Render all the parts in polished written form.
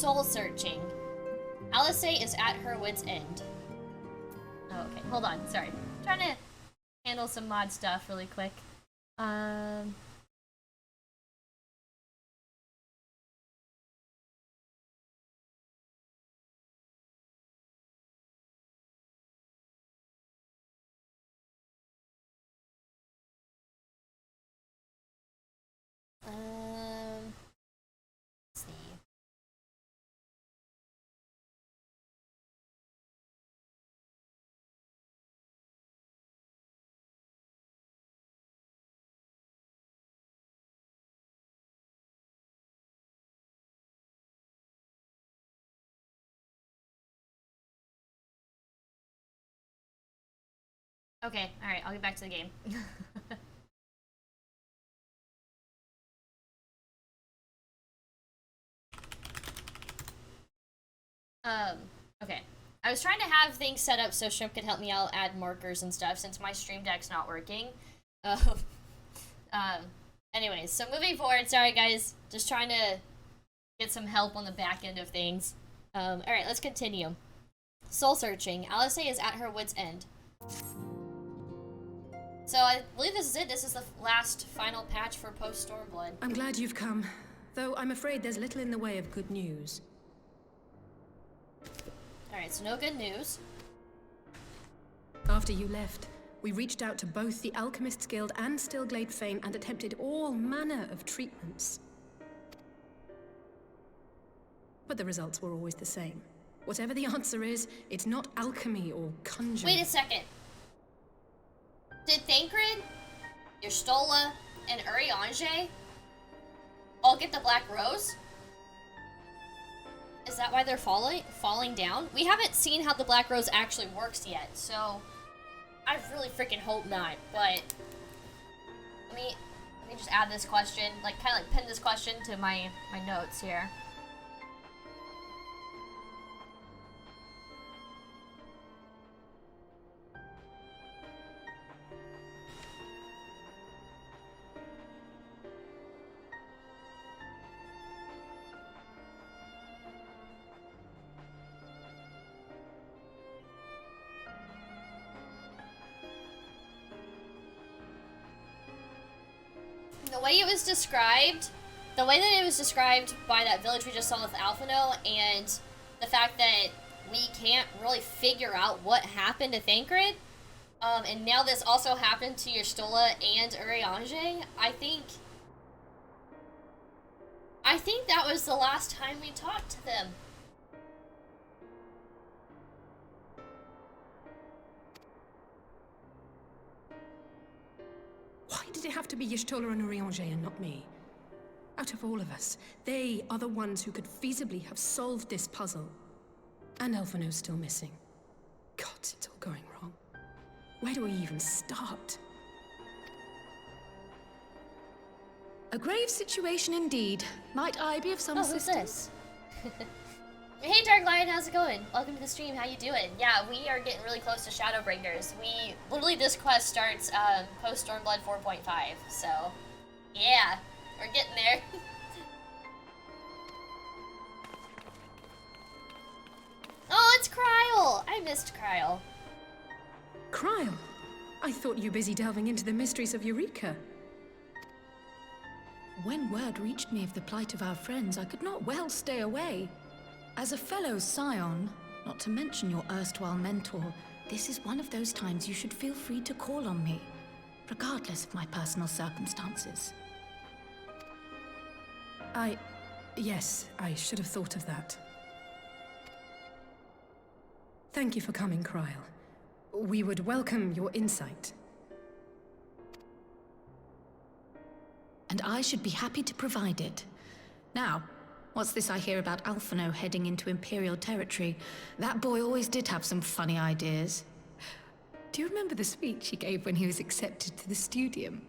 soul searching. Alice is at her wit's end. Oh, okay. Hold on. Sorry. I'm trying to handle some mod stuff really quick. Let's see. Okay, alright, I'll get back to the game. Okay. I was trying to have things set up so Shrimp could help me out, add markers and stuff, since my stream deck's not working. Anyways, so moving forward, sorry guys, just trying to get some help on the back end of things. Alright, let's continue. Soul searching. Alice is at her wit's end. So I believe this is it. This is the last final patch for post Stormblood. I'm glad you've come, though I'm afraid there's little in the way of good news. Alright, so no good news. After you left, we reached out to both the Alchemists Guild and Stillglade Fane and attempted all manner of treatments. But the results were always the same. Whatever the answer is, it's not alchemy or conjuring. Wait a second. Did Thancred, Y'shtola, and Urianger all get the Black Rose? Is that why they're falling down? We haven't seen how the Black Rose actually works yet, so I really freaking hope not. But let me just add this question, like kind of like pin this question to my notes here. The way that it was described by that village we just saw with Alphino, and the fact that we can't really figure out what happened to Thancred, and now this also happened to Y'shtola and Urianger, I think that was the last time we talked to them. Why did it have to be Y'shtola and Urianger and not me? Out of all of us, they are the ones who could feasibly have solved this puzzle. And Alphino's still missing. God, it's all going wrong. Where do we even start? A grave situation indeed. Might I be of some assistance? Who's this? Hey Dark Lion, how's it going? Welcome to the stream, how you doing? Yeah, we are getting really close to Shadowbringers. Literally this quest starts post Stormblood 4.5, so yeah, we're getting there. Oh, it's Kryl! I missed Kryl. Kryl? I thought you were busy delving into the mysteries of Eureka. When word reached me of the plight of our friends, I could not well stay away. As a fellow scion, not to mention your erstwhile mentor, this is one of those times you should feel free to call on me, regardless of my personal circumstances. Yes, I should have thought of that. Thank you for coming, Kryl. We would welcome your insight. And I should be happy to provide it. Now, what's this I hear about Alphino heading into Imperial territory? That boy always did have some funny ideas. Do you remember the speech he gave when he was accepted to the Studium?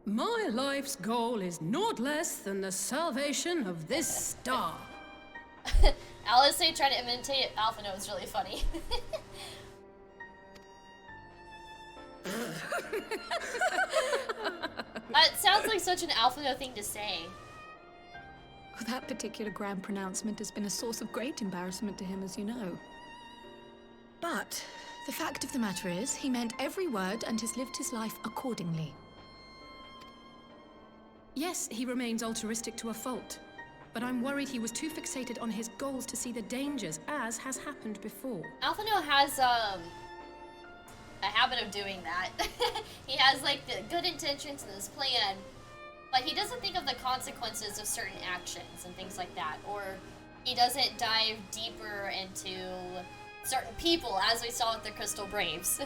My life's goal is naught less than the salvation of this star. Alice trying to imitate Alphino is really funny. It sounds like such an Alphino thing to say. That particular grand pronouncement has been a source of great embarrassment to him, as you know. But the fact of the matter is, he meant every word and has lived his life accordingly. Yes, he remains altruistic to a fault. But I'm worried he was too fixated on his goals to see the dangers, as has happened before. Alphino has, a habit of doing that. He has, like, the good intentions in his plan, but he doesn't think of the consequences of certain actions and things like that. Or he doesn't dive deeper into certain people, as we saw with the Crystal Braves.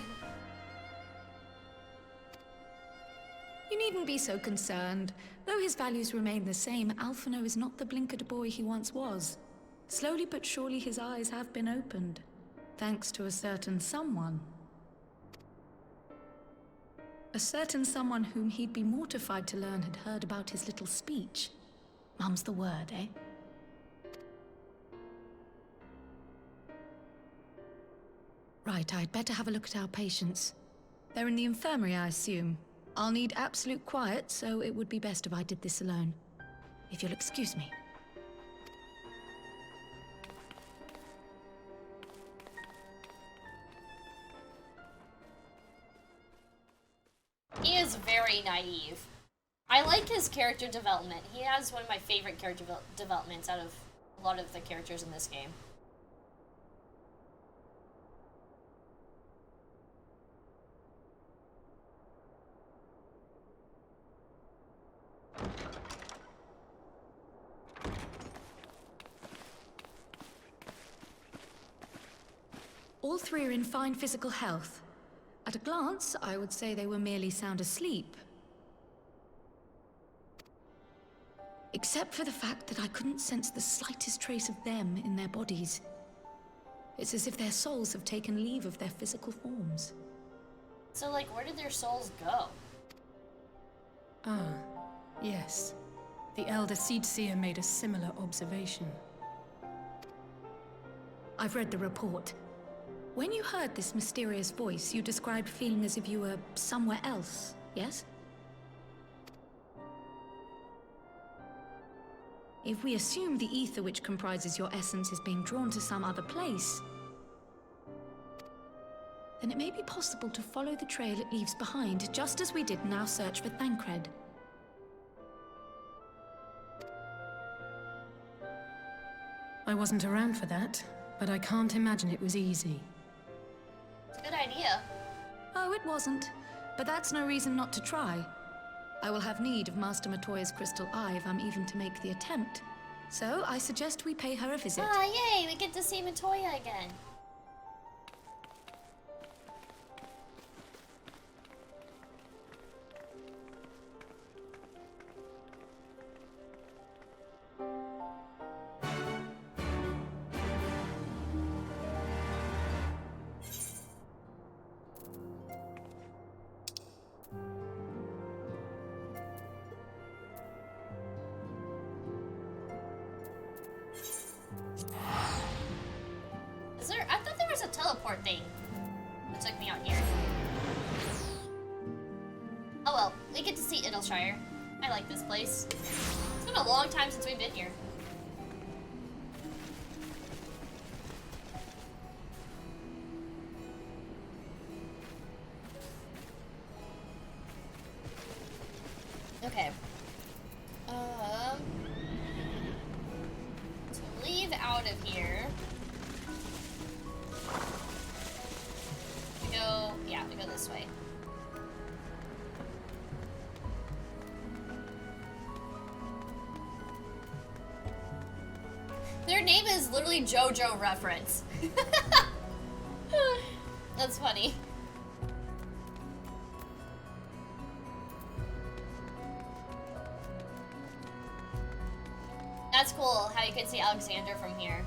You needn't be so concerned. Though his values remain the same, Alphino is not the blinkered boy he once was. Slowly but surely his eyes have been opened, thanks to a certain someone. A certain someone whom he'd be mortified to learn had heard about his little speech. Mum's the word, eh? Right, I'd better have a look at our patients. They're in the infirmary, I assume. I'll need absolute quiet, so it would be best if I did this alone. If you'll excuse me. He is very naive. I like his character development. He has one of my favorite character developments out of a lot of the characters in this game. All three are in fine physical health. At a glance, I would say they were merely sound asleep. Except for the fact that I couldn't sense the slightest trace of them in their bodies. It's as if their souls have taken leave of their physical forms. So, like, where did their souls go? Ah, yes. The Elder Seedseer made a similar observation. I've read the report. When you heard this mysterious voice, you described feeling as if you were somewhere else, yes? If we assume the ether which comprises your essence is being drawn to some other place, then it may be possible to follow the trail it leaves behind, just as we did in our search for Thancred. I wasn't around for that, but I can't imagine it was easy. Good idea. Oh, it wasn't. But that's no reason not to try. I will have need of Master Matoya's crystal eye if I'm even to make the attempt. So, I suggest we pay her a visit. Ah, yay! We get to see Matoya again. I thought there was a teleport thing that took me out here. Oh well, we get to see Idleshire. I like this place. It's been a long time since we've been here. Okay. To leave out of here. We go this way. Their name is literally JoJo reference. That's funny. That's cool how you can see Alexander from here.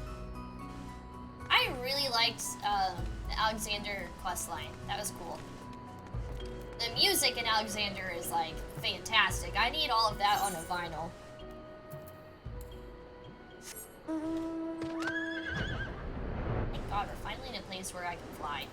I really liked the Alexander questline. That was cool. The music in Alexander is like fantastic. I need all of that on a vinyl. Thank God, we're finally in a place where I can fly.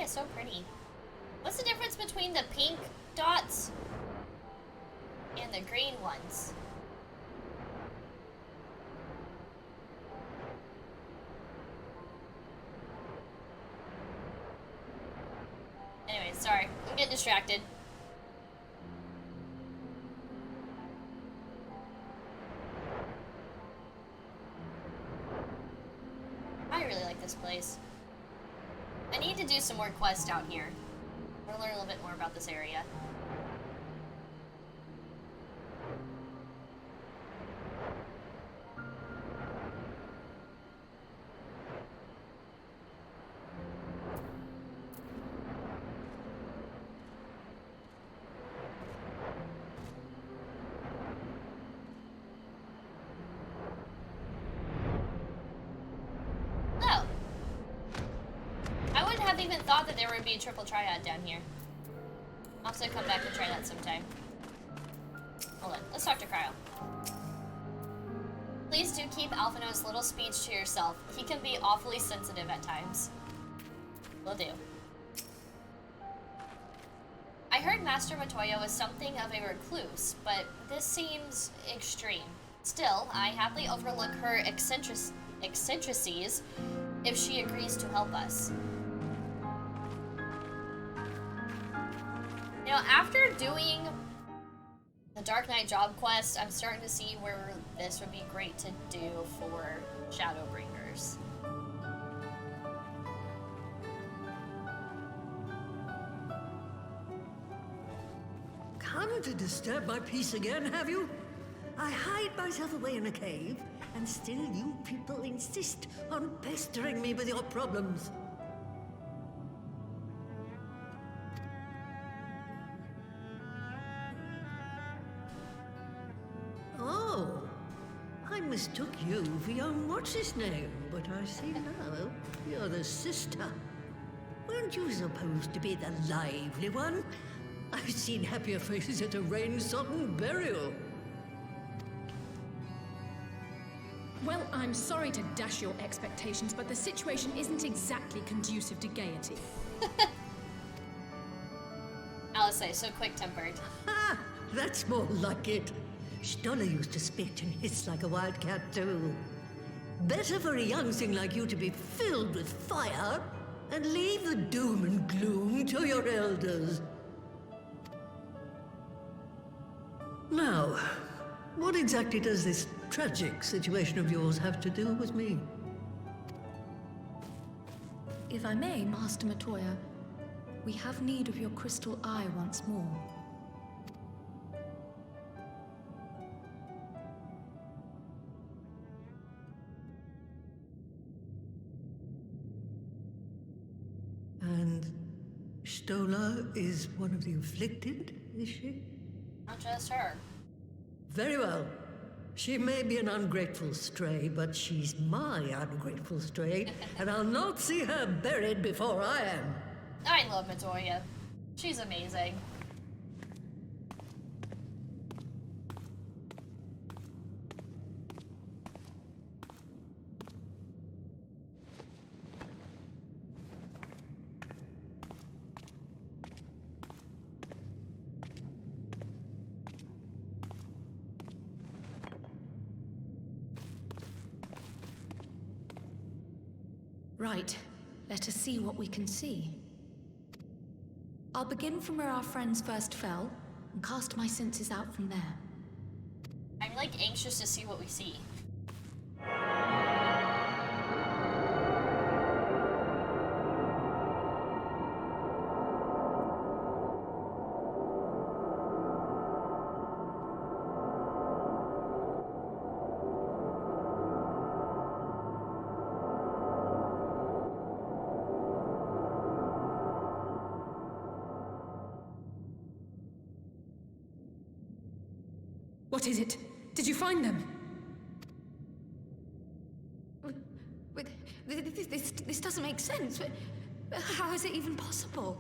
area is so pretty. What's the difference between the pink dots and the green ones? Anyway, sorry. I'm getting distracted. I really like this place. I need to do some more quests out here. I want to learn a little bit more about this area. Oh. I wouldn't have even thought that there would be a triple triad down here. I'll have to come back and try that sometime. Hold on, let's talk to Cryo. Please do keep Alphino's little speech to yourself. He can be awfully sensitive at times. Will do. I heard Master Matoya was something of a recluse, but this seems extreme. Still, I happily overlook her eccentricities if she agrees to help us. You know, after doing the Dark Knight job quest, I'm starting to see where this would be great to do for Shadowbringers. Come to disturb my peace again, have you? I hide myself away in a cave, and still you people insist on pestering me with your problems. Oh, I mistook you for young what's-his-name, but I see now you're the sister. Weren't you supposed to be the lively one? I've seen happier faces at a rain-sodden burial. Well, I'm sorry to dash your expectations, but the situation isn't exactly conducive to gaiety. Alice, so quick-tempered. Ha! That's more like it. Stoller used to spit and hiss like a wildcat too. Better for a young thing like you to be filled with fire and leave the doom and gloom to your elders. Now, what exactly does this tragic situation of yours have to do with me? If I may, Master Matoya, we have need of your crystal eye once more. And Stoller is one of the afflicted, is she? Not just her. Very well. She may be an ungrateful stray, but she's my ungrateful stray, and I'll not see her buried before I am. I love Matoya. She's amazing. Right. Let us see what we can see. I'll begin from where our friends first fell, and cast my senses out from there. I'm like anxious to see what we see. What is it? Did you find them? This doesn't make sense. How is it even possible?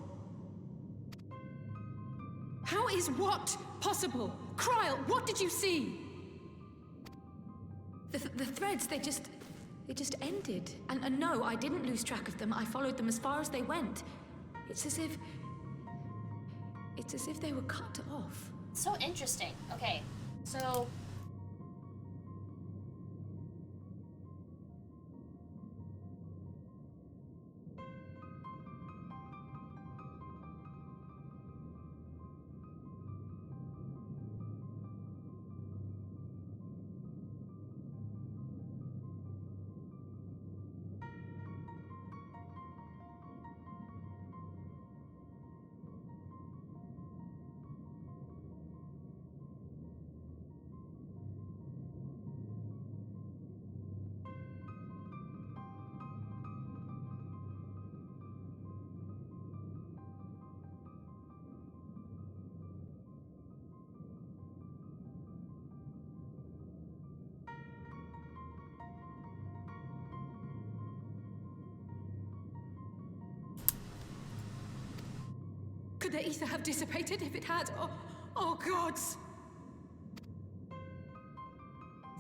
How is what possible? Kryl, what did you see? The threads, they just ended. And no, I didn't lose track of them. I followed them as far as they went. It's as if... It's as if they were cut off. So interesting. Okay, so... Could the ether have dissipated if it had? Oh gods!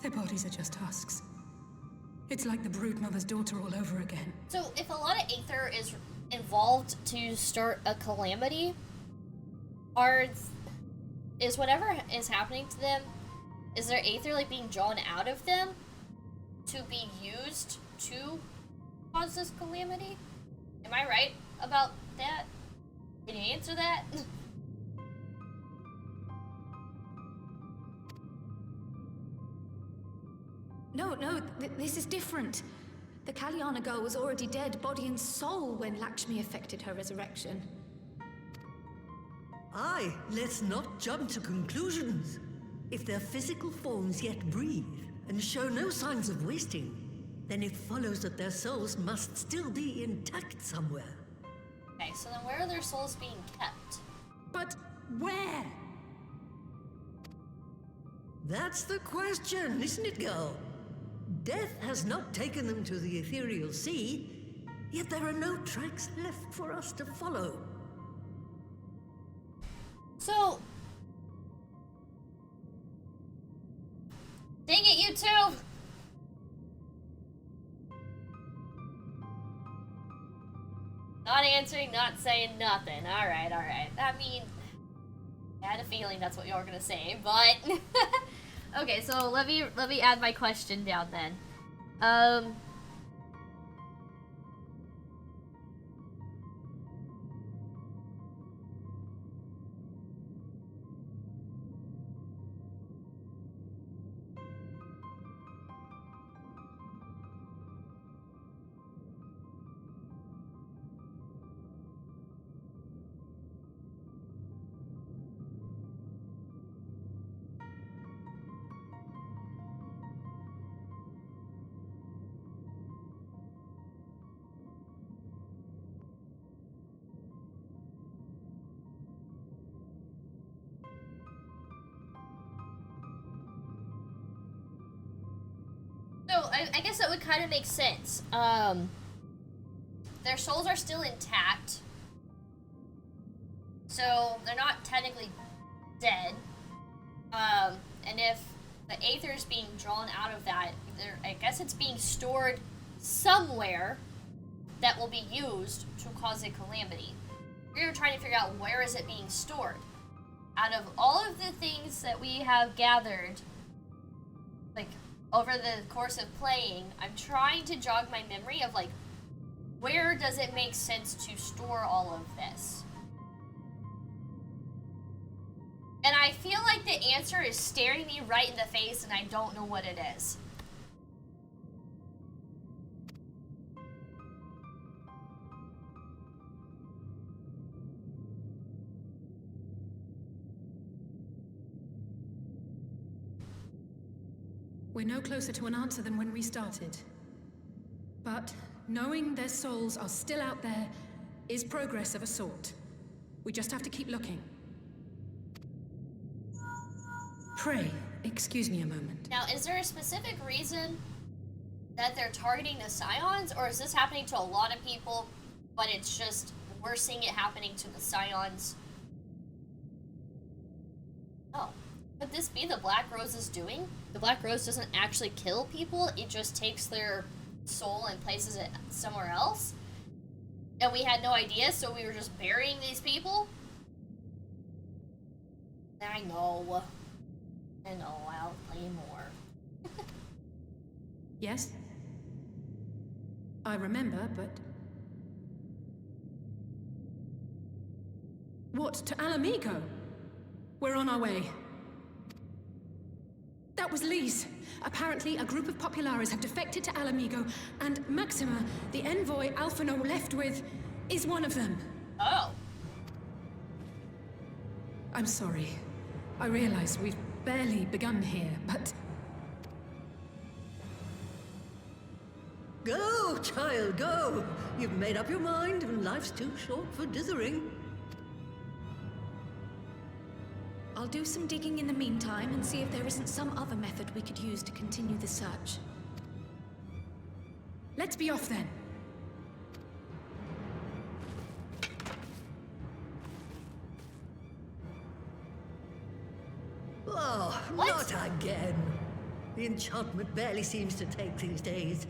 Their bodies are just husks. It's like the Broodmother's daughter all over again. So if a lot of Aether is involved to start a calamity, is whatever is happening to them, is there Aether like being drawn out of them to be used to cause this calamity? Am I right about that? Can you answer that? No, this is different. The Kalyana girl was already dead, body and soul, when Lakshmi effected her resurrection. Aye, let's not jump to conclusions. If their physical forms yet breathe and show no signs of wasting, then it follows that their souls must still be intact somewhere. Okay, so then where are their souls being kept? But where? That's the question, isn't it, girl? Death has not taken them to the ethereal sea, yet there are no tracks left for us to follow. So... Dang it, you two! Not answering, not saying nothing. Alright. I mean, I had a feeling that's what you were gonna say, but... Okay, so let me add my question down then. So, I guess that would kind of make sense. Their souls are still intact. So, they're not technically dead. And if the Aether is being drawn out of that, I guess it's being stored somewhere that will be used to cause a calamity. We were trying to figure out where is it being stored. Out of all of the things that we have gathered, like, over the course of playing, I'm trying to jog my memory of, like, where does it make sense to store all of this? And I feel like the answer is staring me right in the face and I don't know what it is. We're no closer to an answer than when we started. But knowing their souls are still out there is progress of a sort. We just have to keep looking. Pray, excuse me a moment. Now, is there a specific reason that they're targeting the Scions, or is this happening to a lot of people, but it's just we're seeing it happening to the Scions? Oh. Could this be the Black Rose is doing? The Black Rose doesn't actually kill people, it just takes their soul and places it somewhere else? And we had no idea, so we were just burying these people? I know. I'll play more. Yes? I remember, but... What, to Alamigo? We're on our way. That was Lee's. Apparently, a group of Populares have defected to Alamigo, and Maxima, the envoy Alphino left with, is one of them. Oh. I'm sorry. I realize we've barely begun here, but... Go, child, go! You've made up your mind, and life's too short for dithering. I'll do some digging in the meantime and see if there isn't some other method we could use to continue the search. Let's be off then. Oh, What? not again. The enchantment barely seems to take these days.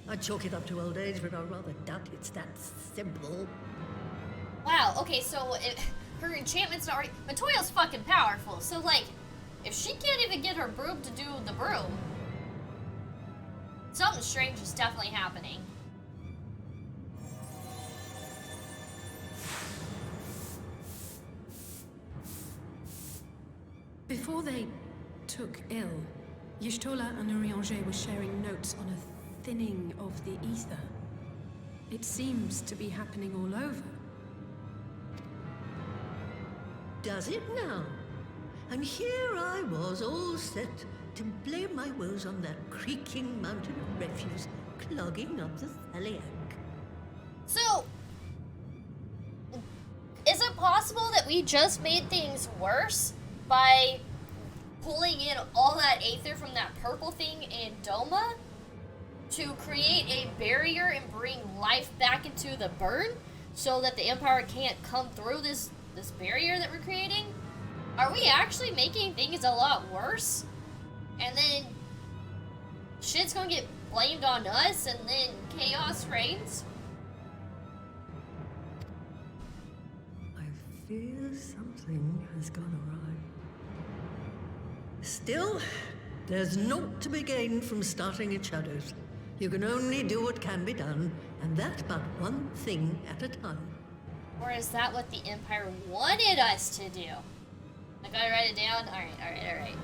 I'd chalk it up to old age, but I rather doubt it's that simple. Wow, okay, so her enchantment's not right. Matoya's fucking powerful, so like, if she can't even get her broom to do the broom, something strange is definitely happening. Before they took ill, Y'shtola and Urianger were sharing notes on a thinning of the ether. It seems to be happening all over. Does it now? And here I was, all set to blame my woes on that creaking mountain of refuse clogging up the Thaliak. So, is it possible that we just made things worse by pulling in all that aether from that purple thing in Doma to create a barrier and bring life back into the burn so that the Empire can't come through this barrier that we're creating? Are we actually making things a lot worse? And then shit's gonna get blamed on us and then chaos reigns? I fear something has gone awry. Still, there's naught to be gained from starting at shadows. You can only do what can be done, and that but one thing at a time. Or is that what the Empire wanted us to do? I gotta write it down? Alright.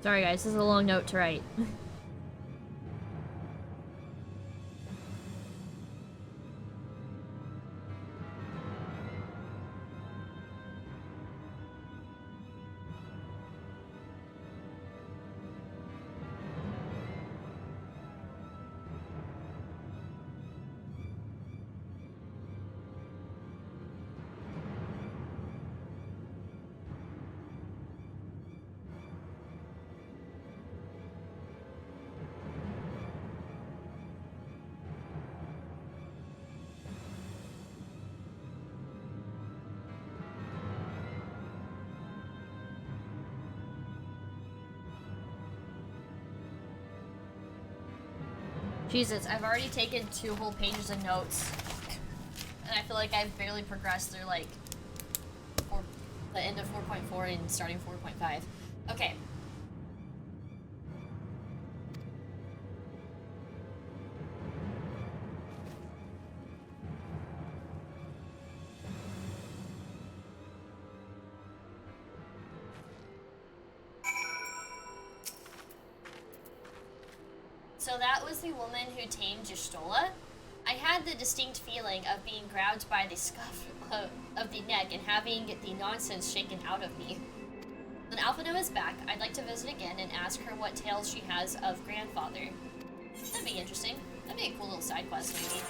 Sorry guys, this is a long note to write. Jesus, I've already taken 2 whole pages of notes. And I feel like I've barely progressed through, like, the end of 4.4 and starting 4.5. Okay. So that was the woman who tamed Y'shtola? I had the distinct feeling of being grabbed by the scuff of the neck and having the nonsense shaken out of me. When Alphino is back, I'd like to visit again and ask her what tales she has of grandfather. That'd be interesting. That'd be a cool little side quest, maybe.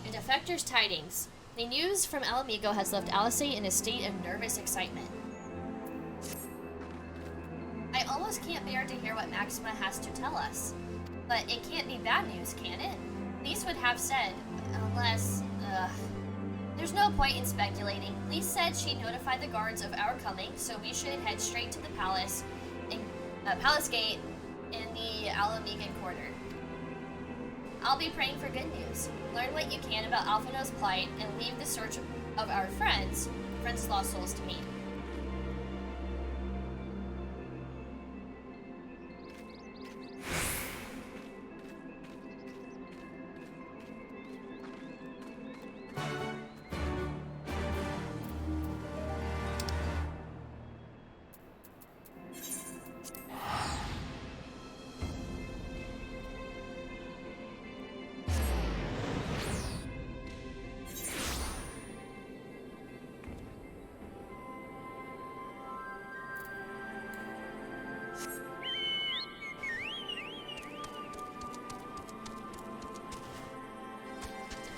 And Defector's tidings. The news from El Amigo has left Alice in a state of nervous excitement. I almost can't bear to hear what Maxima has to tell us. But it can't be bad news, can it? Lise would have said, unless, there's no point in speculating. Lise said she notified the guards of our coming, so we should head straight to the palace, Palace Gate in the Alamigan Quarter. I'll be praying for good news. Learn what you can about Alphino's plight and leave the search of our friends' lost souls to me.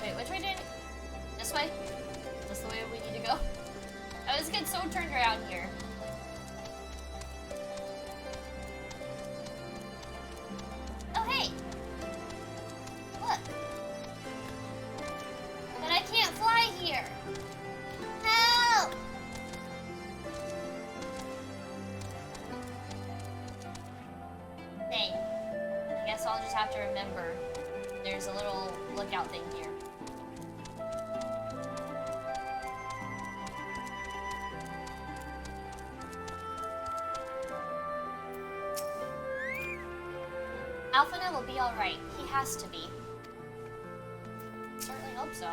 Wait, which way did... This way? That's the way we need to go? I always get so turned around here. Oh, hey! Look! But I can't fly here! Help! Dang. I guess I'll just have to remember there's a little lookout thing here. Alphino will be alright. He has to be. Certainly hope so.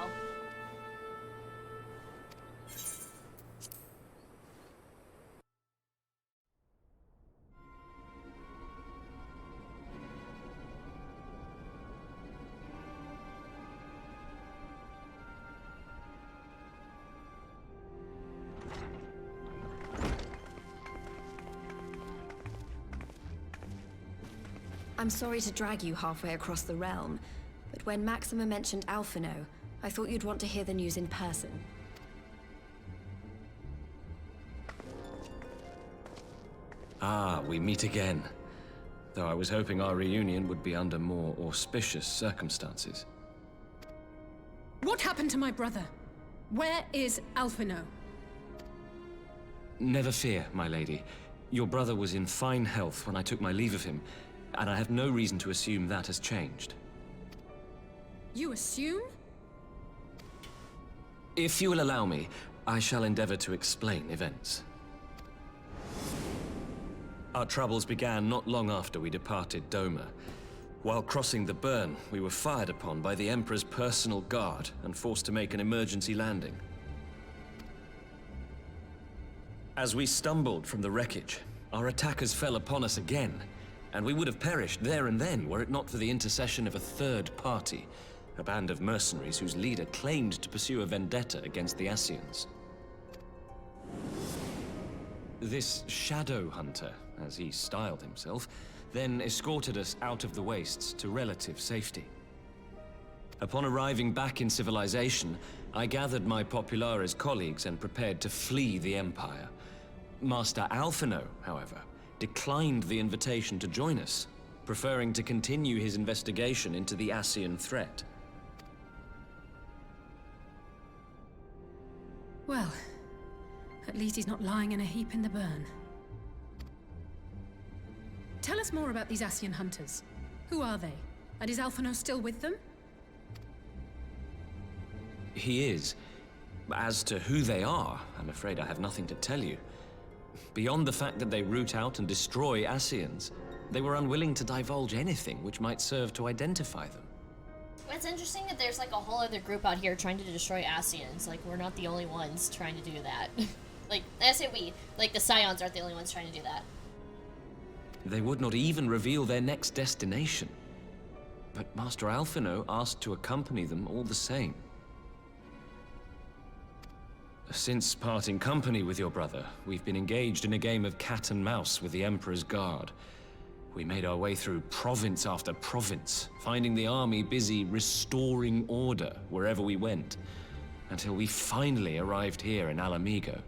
I'm sorry to drag you halfway across the realm, but when Maxima mentioned Alphino, I thought you'd want to hear the news in person. Ah, we meet again. Though I was hoping our reunion would be under more auspicious circumstances. What happened to my brother? Where is Alphino? Never fear, my lady. Your brother was in fine health when I took my leave of him, and I have no reason to assume that has changed. You assume? If you will allow me, I shall endeavor to explain events. Our troubles began not long after we departed Doma. While crossing the burn, we were fired upon by the Emperor's personal guard and forced to make an emergency landing. As we stumbled from the wreckage, our attackers fell upon us again, and we would have perished there and then were it not for the intercession of a third party, a band of mercenaries whose leader claimed to pursue a vendetta against the Ascians. This shadow hunter, as he styled himself, then escorted us out of the wastes to relative safety. Upon arriving back in civilization, I gathered my Populares colleagues and prepared to flee the Empire. Master Alphino, however, declined the invitation to join us, preferring to continue his investigation into the Ascian threat. Well, at least he's not lying in a heap in the burn. Tell us more about these Ascian hunters. Who are they? And is Alphino still with them? He is. As to who they are, I'm afraid I have nothing to tell you. Beyond the fact that they root out and destroy Ascians, they were unwilling to divulge anything which might serve to identify them. It's interesting that there's like a whole other group out here trying to destroy Ascians. Like, we're not the only ones trying to do that. Like, I say we. Like, the Scions aren't the only ones trying to do that. They would not even reveal their next destination. But Master Alphino asked to accompany them all the same. Since parting company with your brother, we've been engaged in a game of cat and mouse with the Emperor's Guard. We made our way through province after province, finding the army busy restoring order wherever we went, until we finally arrived here in Alamigo.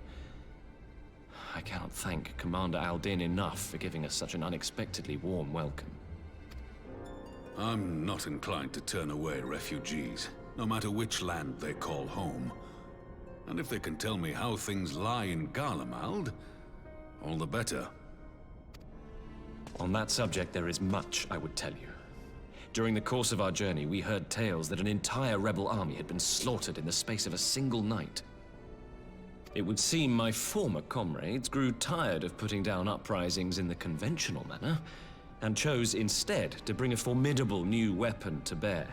I cannot thank Commander Aldin enough for giving us such an unexpectedly warm welcome. I'm not inclined to turn away refugees, no matter which land they call home. And if they can tell me how things lie in Garlemald, all the better. On that subject, there is much I would tell you. During the course of our journey, we heard tales that an entire rebel army had been slaughtered in the space of a single night. It would seem my former comrades grew tired of putting down uprisings in the conventional manner, and chose instead to bring a formidable new weapon to bear.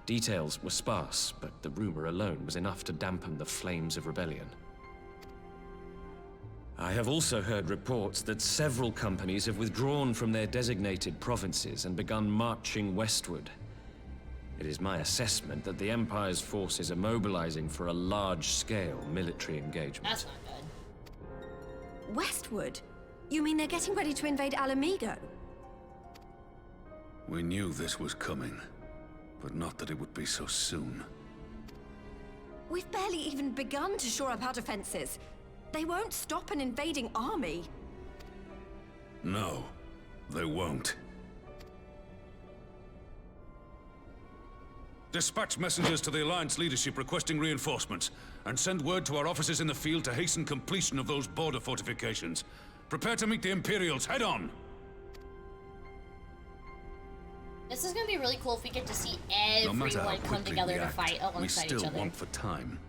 Details were sparse, but the rumor alone was enough to dampen the flames of rebellion. I have also heard reports that several companies have withdrawn from their designated provinces and begun marching westward. It is my assessment that the Empire's forces are mobilizing for a large-scale military engagement. That's not good. Westward? You mean they're getting ready to invade Alamigo? We knew this was coming, but not that it would be so soon. We've barely even begun to shore up our defenses. They won't stop an invading army. No, they won't. Dispatch messengers to the Alliance leadership requesting reinforcements, and send word to our officers in the field to hasten completion of those border fortifications. Prepare to meet the Imperials head on! This is gonna be really cool if we get to see No matter how everyone come quickly together we to act, fight we alongside each still other. want for time.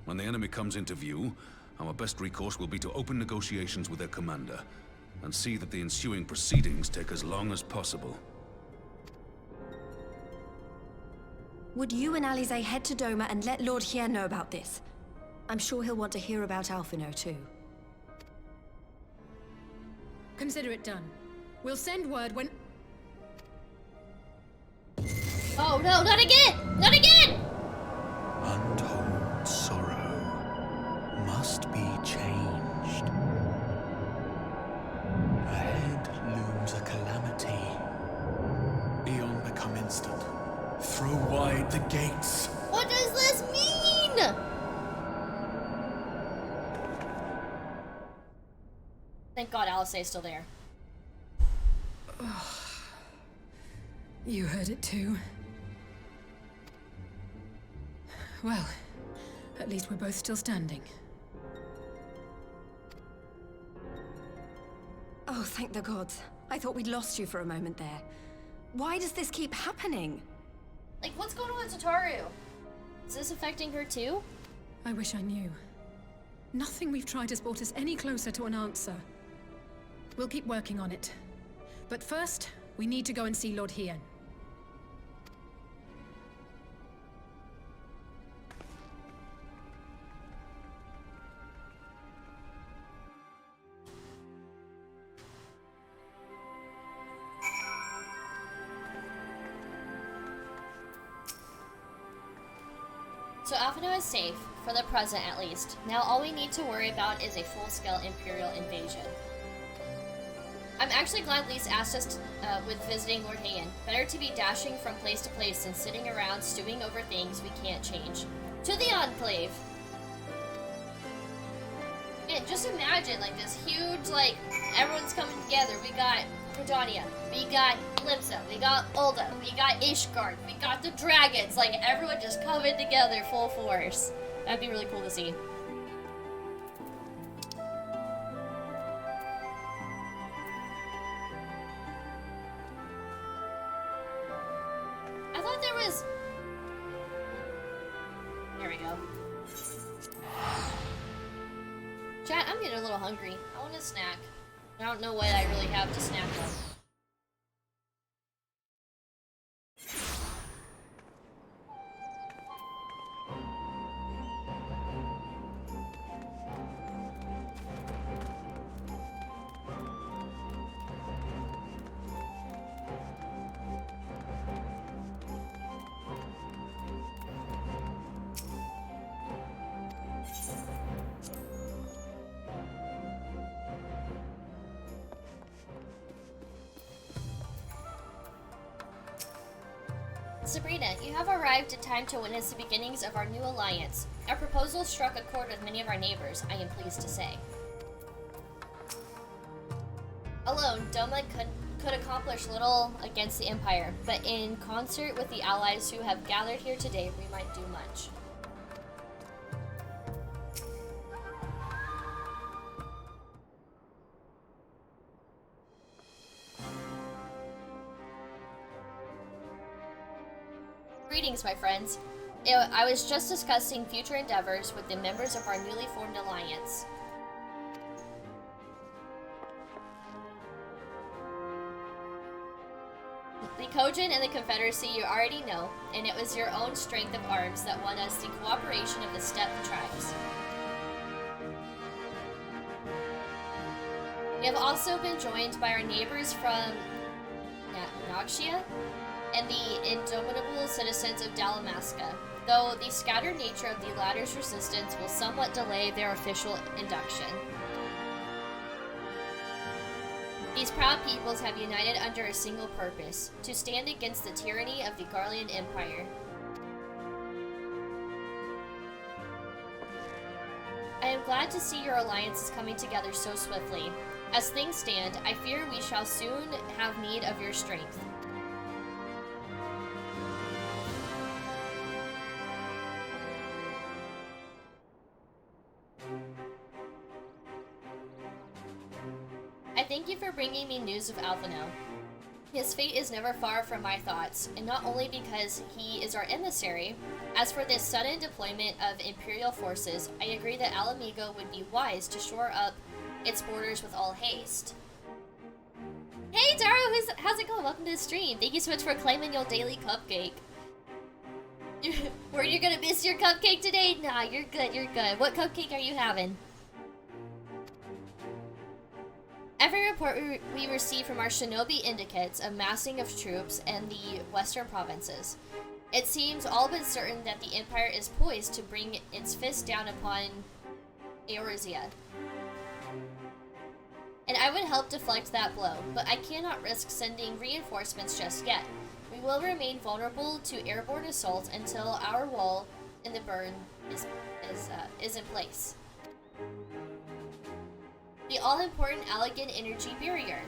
When the enemy comes into view, our best recourse will be to open negotiations with their commander, and see that the ensuing proceedings take as long as possible. Would you and Alize head to Doma and let Lord Hien know about this? I'm sure he'll want to hear about Alphino too. Consider it done. We'll send word when... Oh no, not again! Not again! Untold sorrow must be changed. Ahead looms a calamity. Eon become instant. Throw wide the gates. What does this mean? Thank God Alice is still there. You heard it too. Well, at least we're both still standing. Oh, thank the gods. I thought we'd lost you for a moment there. Why does this keep happening? Like, what's going on with Tataru? Is this affecting her too? I wish I knew. Nothing we've tried has brought us any closer to an answer. We'll keep working on it. But first, we need to go and see Lord Hien. So Alphino is safe, for the present at least. Now all we need to worry about is a full-scale Imperial invasion. I'm actually glad Lise asked us with visiting Lord Hien. Better to be dashing from place to place than sitting around stewing over things we can't change. To the Enclave! And just imagine, like, this huge, like, everyone's coming together. We got Gridania, we got Calypso, we got Ulda, we got Ishgard, we got the dragons. Like, everyone just coming together full force. That'd be really cool to see. I thought there was... There we go. Chat, I'm getting a little hungry. I want a snack. I don't know what I really have to snack on. Sabrina, you have arrived in time to witness the beginnings of our new alliance. Our proposal struck a chord with many of our neighbors, I am pleased to say. Alone, Doma could accomplish little against the Empire, but in concert with the allies who have gathered here today, we might do much. Greetings, my friends. I was just discussing future endeavors with the members of our newly formed alliance. The Kojin and the Confederacy you already know, and it was your own strength of arms that won us the cooperation of the steppe tribes. We have also been joined by our neighbors from Nagshia and the indomitable citizens of Dalamaska, though the scattered nature of the latter's resistance will somewhat delay their official induction. These proud peoples have united under a single purpose, to stand against the tyranny of the Garlean Empire. I am glad to see your alliance is coming together so swiftly. As things stand, I fear we shall soon have need of your strength. I thank you for bringing me news of Alphino. His fate is never far from my thoughts, and not only because he is our emissary. As for this sudden deployment of Imperial forces, I agree that Alamigo would be wise to shore up its borders with all haste. Hey Daro, how's it going? Welcome to the stream. Thank you so much for claiming your daily cupcake. Were you gonna miss your cupcake today? Nah, you're good, you're good. What cupcake are you having? Every report we receive from our shinobi indicates a massing of troops in the western provinces. It seems all but certain that the Empire is poised to bring its fist down upon Eorzea. And I would help deflect that blow, but I cannot risk sending reinforcements just yet. We will remain vulnerable to airborne assault until our wall in the burn is in place. The all-important Allegan energy barrier.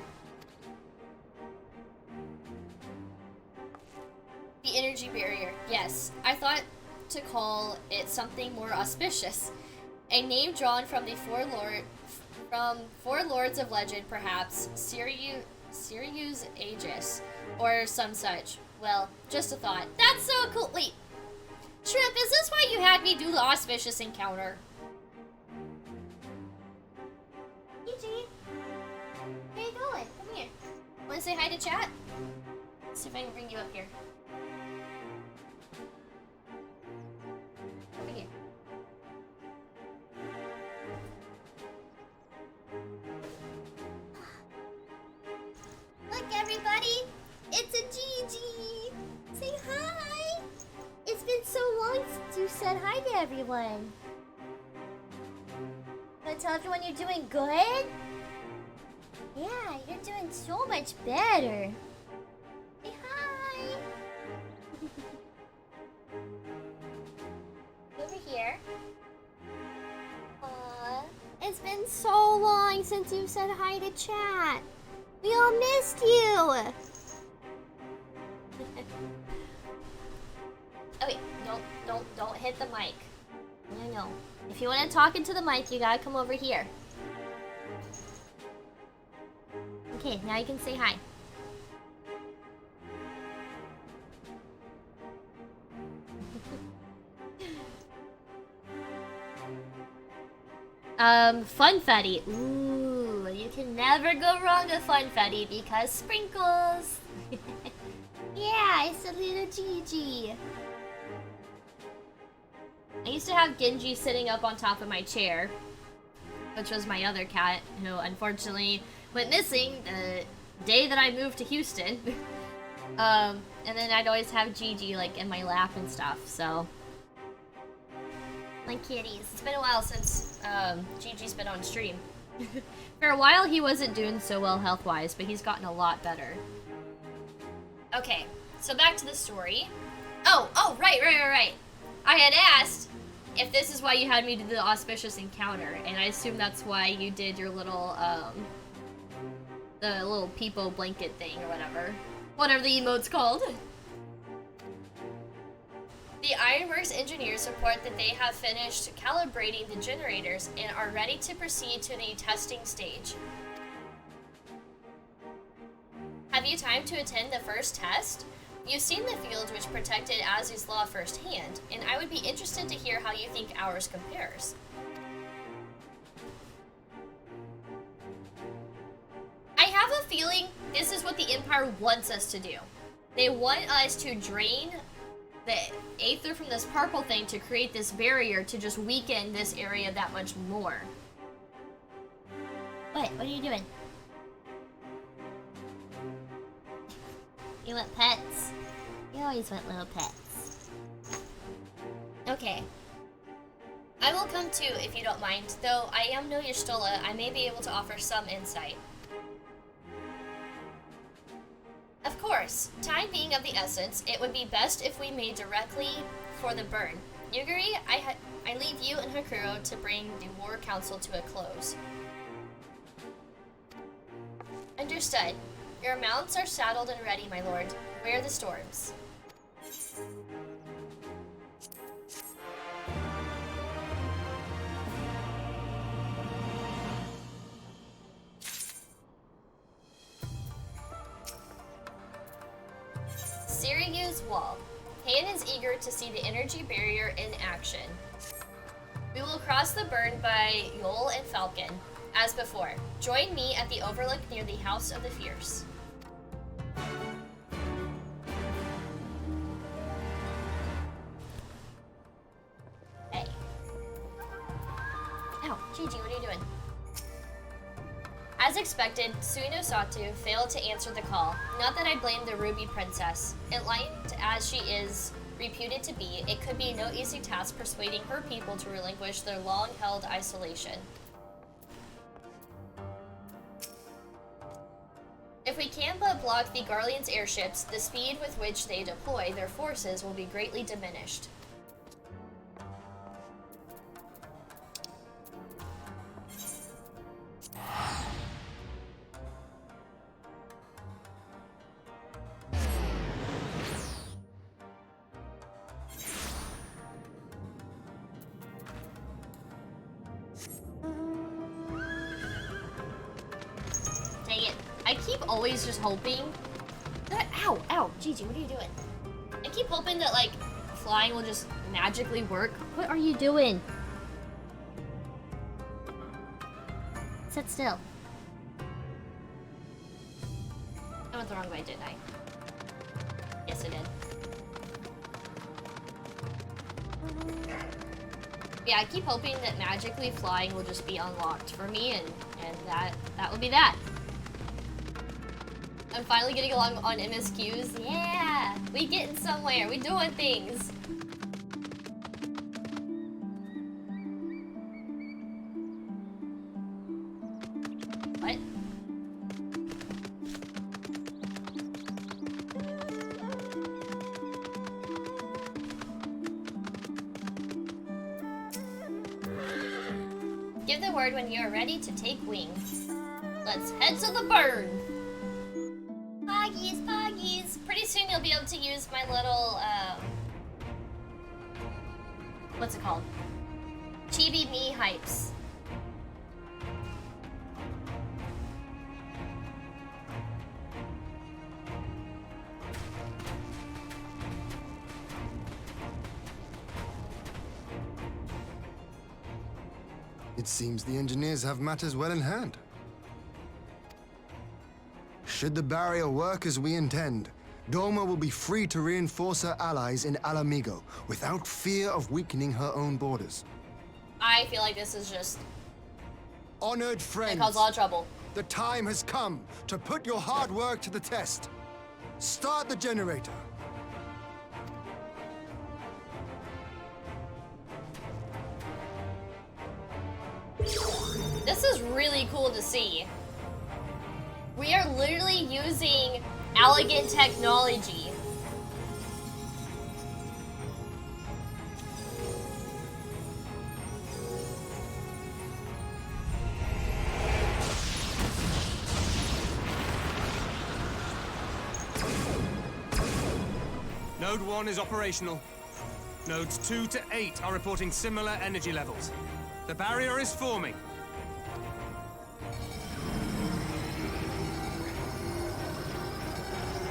The energy barrier, yes. I thought to call it something more auspicious. A name drawn from the four lords of legend, perhaps. Sirius Aegis, or some such. Well, just a thought. That's so cool. Wait. Shrimp, is this why you had me do the auspicious encounter? EG, how you going? Come here. Wanna say hi to chat? Let's see if I can bring you up here. Over here. Look everybody! It's a Gigi! Say hi! It's been so long since you said hi to everyone. Wanna tell everyone you're doing good? Yeah, you're doing so much better. Say hi! Over here. It's been so long since you said hi to chat. We all missed you! Okay, don't hit the mic. I know. If you want to talk into the mic, you gotta come over here. Okay, now you can say hi. Funfetti. Ooh, you can never go wrong with Funfetti because sprinkles. Yeah, it's a little Gigi. I used to have Genji sitting up on top of my chair, which was my other cat, who unfortunately went missing the day that I moved to Houston. And then I'd always have Gigi like in my lap and stuff, so. My kitties. It's been a while since Gigi's been on stream. For a while he wasn't doing so well health-wise, but he's gotten a lot better. Okay, so back to the story. Oh, right. I had asked if this is why you had me do the auspicious encounter, and I assume that's why you did your little, the little peepo blanket thing or whatever. Whatever the emote's called. The Ironworks engineers report that they have finished calibrating the generators and are ready to proceed to the testing stage. Have you time to attend the first test? You've seen the field which protected Azu's law firsthand, and I would be interested to hear how you think ours compares. I have a feeling this is what the Empire wants us to do. They want us to drain the aether from this purple thing to create this barrier to just weaken this area that much more. What are you doing? You want pets? You always want little pets. Okay. I will come too if you don't mind, though I am no Y'shtola, I may be able to offer some insight. Of course, time being of the essence, it would be best if we made directly for the burn. Yugiri, I leave you and Hakuro to bring the War Council to a close. Understood. Your mounts are saddled and ready, my lord. Wear the storms. Siriu's wall. Han is eager to see the energy barrier in action. We will cross the burn by Yol and Falcon. As before, join me at the overlook near the House of the Fierce. Hey. Ow, Gigi, what are you doing? As expected, Suino Satu failed to answer the call. Not that I blame the Ruby Princess. Enlightened as she is reputed to be, it could be no easy task persuading her people to relinquish their long-held isolation. If we can but block the Garlean's airships, the speed with which they deploy their forces will be greatly diminished. Dang it. I keep always just hoping that— ow, Gigi, what are you doing? I keep hoping that, like, flying will just magically work. What are you doing? Sit still. I went the wrong way, didn't I? Yes, I did. Yeah, I keep hoping that magically flying will just be unlocked for me, and that will be that. I'm finally getting along on MSQs. Yeah! We getting somewhere. We doing things. What? Give the word when you are ready to take wing. Let's head to the burn! Poggies! Pretty soon you'll be able to use my little, what's it called? Chibi Me hypes. It seems the engineers have matters well in hand. Should the barrier work as we intend, Dorma will be free to reinforce her allies in Alamigo without fear of weakening her own borders. I feel like this is just Honored friends, gonna cause a lot of trouble. the time has come to put your hard work to the test. Start the generator. This is really cool to see. We are literally using elegant technology. Node 1 is operational. Nodes 2 to 8 are reporting similar energy levels. The barrier is forming.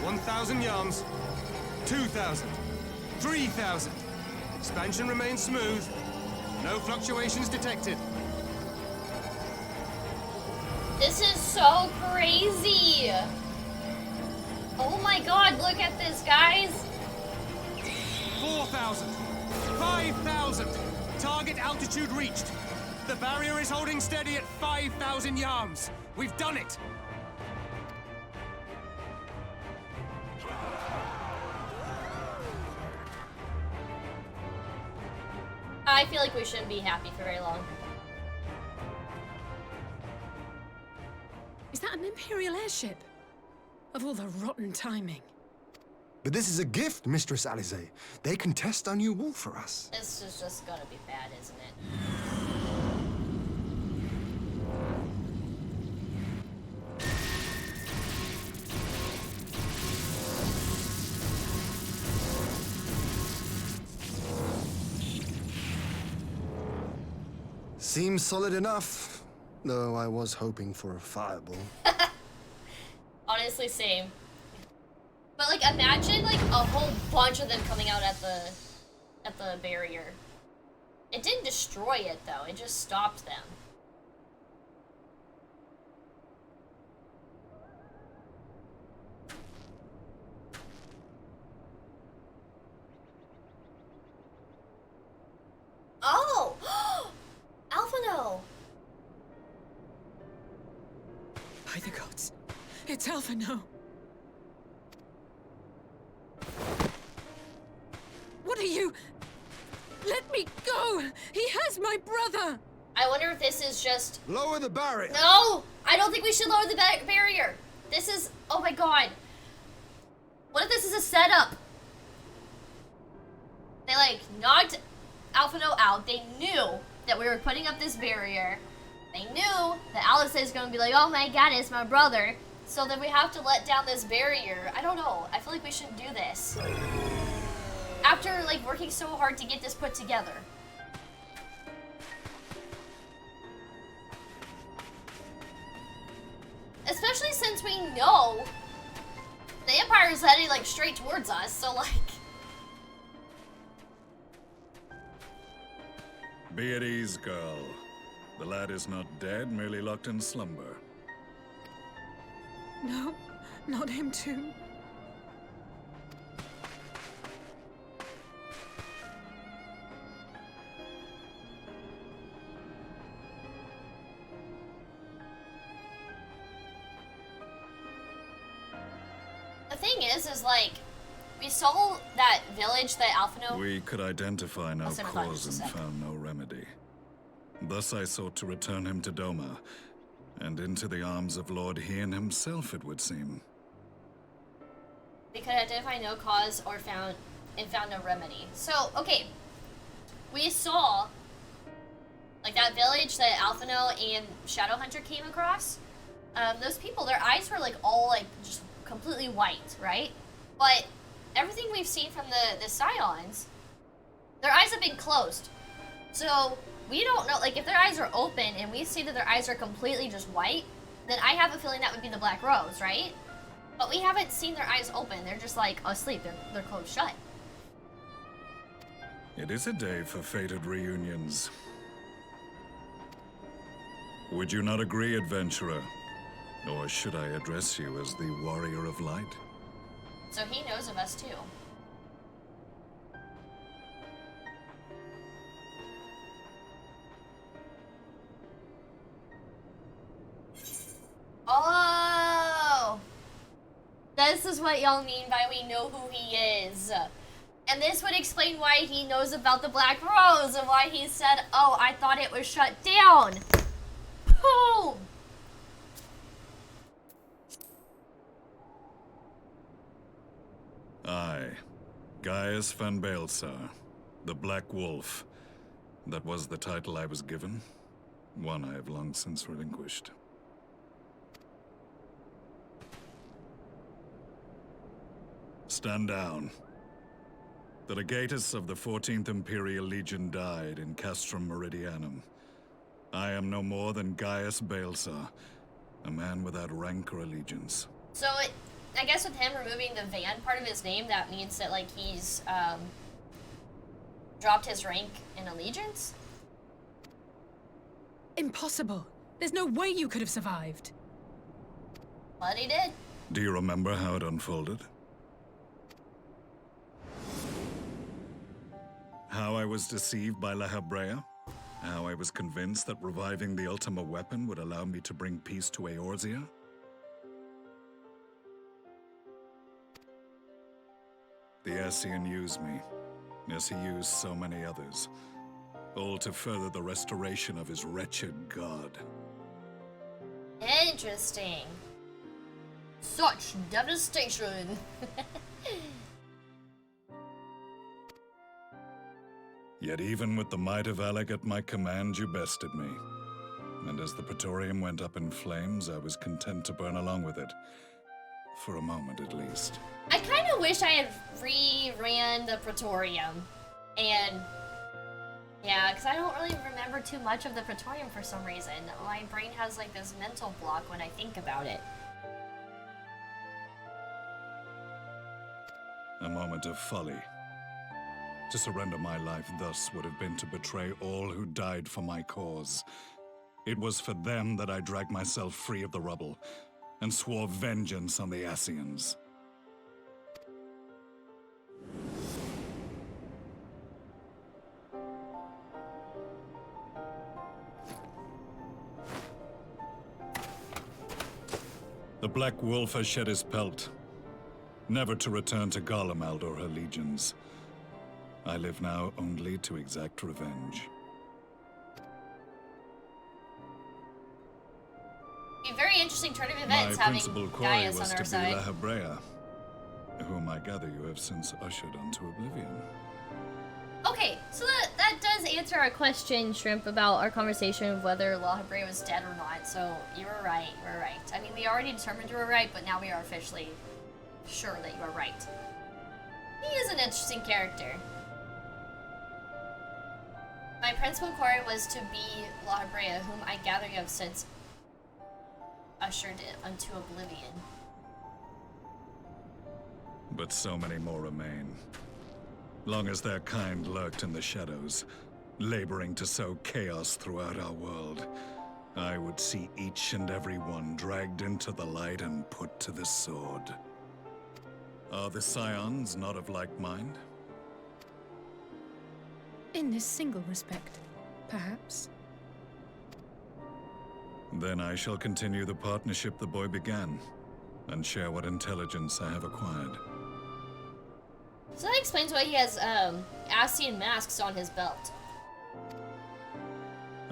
$1,000 yards, 2,000, 3,000. Expansion remains smooth. No fluctuations detected. This is so crazy. Oh my god, look at this, guys. 4,000, 5,000. Target altitude reached. The barrier is holding steady at 5,000 yards. We've done it. I feel like we shouldn't be happy for very long. Is that an Imperial airship? Of all the rotten timing. But this is a gift, Mistress Alize. They can test our new wool for us. This is just gonna be bad, isn't it? Seems solid enough, though I was hoping for a fireball. Honestly, same. But like, imagine like a whole bunch of them coming out at the barrier. It didn't destroy it though. It just stopped them. Oh! Alphino! By the gods, it's Alphino. What are you? Let me go! He has my brother! I wonder if this is just... Lower the barrier! No! I don't think we should lower the barrier! This is... Oh my god. What if this is a setup? They like knocked Alphino out. They knew that we were putting up this barrier. They knew that Alice is going to be like, oh my god, it's my brother. So then we have to let down this barrier. I don't know. I feel like we shouldn't do this. After like working so hard to get this put together. Especially since we know the Empire is heading like straight towards us, so like... Be at ease, girl. The lad is not dead, merely locked in slumber. No, not him too. The thing is like, we saw that village that Alphino... We could identify no I'll cause and sympathize. found no remedy. Thus I sought to return him to Doma, and into the arms of Lord Hien himself, it would seem. We could identify no cause or found no remedy. So, okay. We saw like that village that Alphino and Shadowhunter came across. Those people, their eyes were like all like just completely white, right? But everything we've seen from the Scions, their eyes have been closed. So we don't know, like if their eyes are open and we see that their eyes are completely just white, then I have a feeling that would be the Black Rose, right? But we haven't seen their eyes open. They're just like asleep. They're closed shut. It is a day for fated reunions. Would you not agree, adventurer? Or should I address you as the Warrior of Light? So he knows of us too. Oh! This is what y'all mean by we know who he is. And this would explain why he knows about the Black Rose and why he said, oh, I thought it was shut down. Boom! Gaius van Baelsar, the Black Wolf. That was the title I was given. One I have long since relinquished. Stand down. The legatus of the 14th Imperial Legion died in Castrum Meridianum. I am no more than Gaius Baelsar, a man without rank or allegiance. So, I guess with him removing the Van part of his name, that means that, like, he's, dropped his rank and allegiance? Impossible. There's no way you could have survived. But he did. Do you remember how it unfolded? How I was deceived by La Habrea? How I was convinced that reviving the Ultima weapon would allow me to bring peace to Eorzea? The Ascian used me, as he used so many others, all to further the restoration of his wretched god. Interesting. Such devastation. Yet even with the might of Alec at my command, you bested me. And as the Praetorium went up in flames, I was content to burn along with it. For a moment, at least. I kind of wish I had re-ran the Praetorium. And... yeah, because I don't really remember too much of the Praetorium for some reason. My brain has, like, this mental block when I think about it. A moment of folly. To surrender my life thus would have been to betray all who died for my cause. It was for them that I dragged myself free of the rubble, and swore vengeance on the Ascians. The Black Wolf has shed his pelt, never to return to Garlemald or her legions. I live now only to exact revenge. Be a very interesting turn of events My having principal quarry Gaius was on to our be side. La Habrea, whom I gather you have since ushered onto oblivion. Okay, so that does answer our question, Shrimp, about our conversation of whether La Habrea was dead or not. So you were right, you were right. I mean, we already determined you were right, but now we are officially sure that you are right. He is an interesting character. My principal quarry was to be La Habrea, whom I gather you have since ushered unto oblivion. But so many more remain. Long as their kind lurked in the shadows, laboring to sow chaos throughout our world, I would see each and every one dragged into the light and put to the sword. Are the Scions not of like mind? In this single respect, perhaps. Then I shall continue the partnership the boy began, and share what intelligence I have acquired. So that explains why he has Ascian masks on his belt.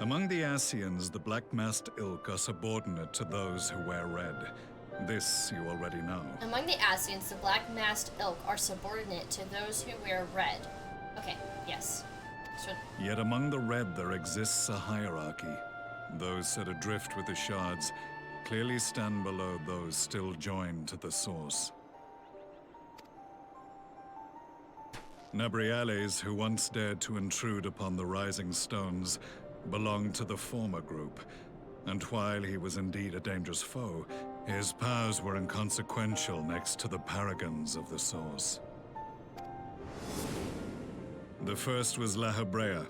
Among the Ascians, the black-masked ilk are subordinate to those who wear red. This you already know. Among the Ascians, the black-masked ilk are subordinate to those who wear red. Okay, yes. So, Yet among the red there exists a hierarchy. Those set adrift with the shards clearly stand below those still joined to the source. Nabriales, who once dared to intrude upon the Rising Stones, belonged to the former group, and while he was indeed a dangerous foe, his powers were inconsequential next to the paragons of the Source. The first was La Habrea,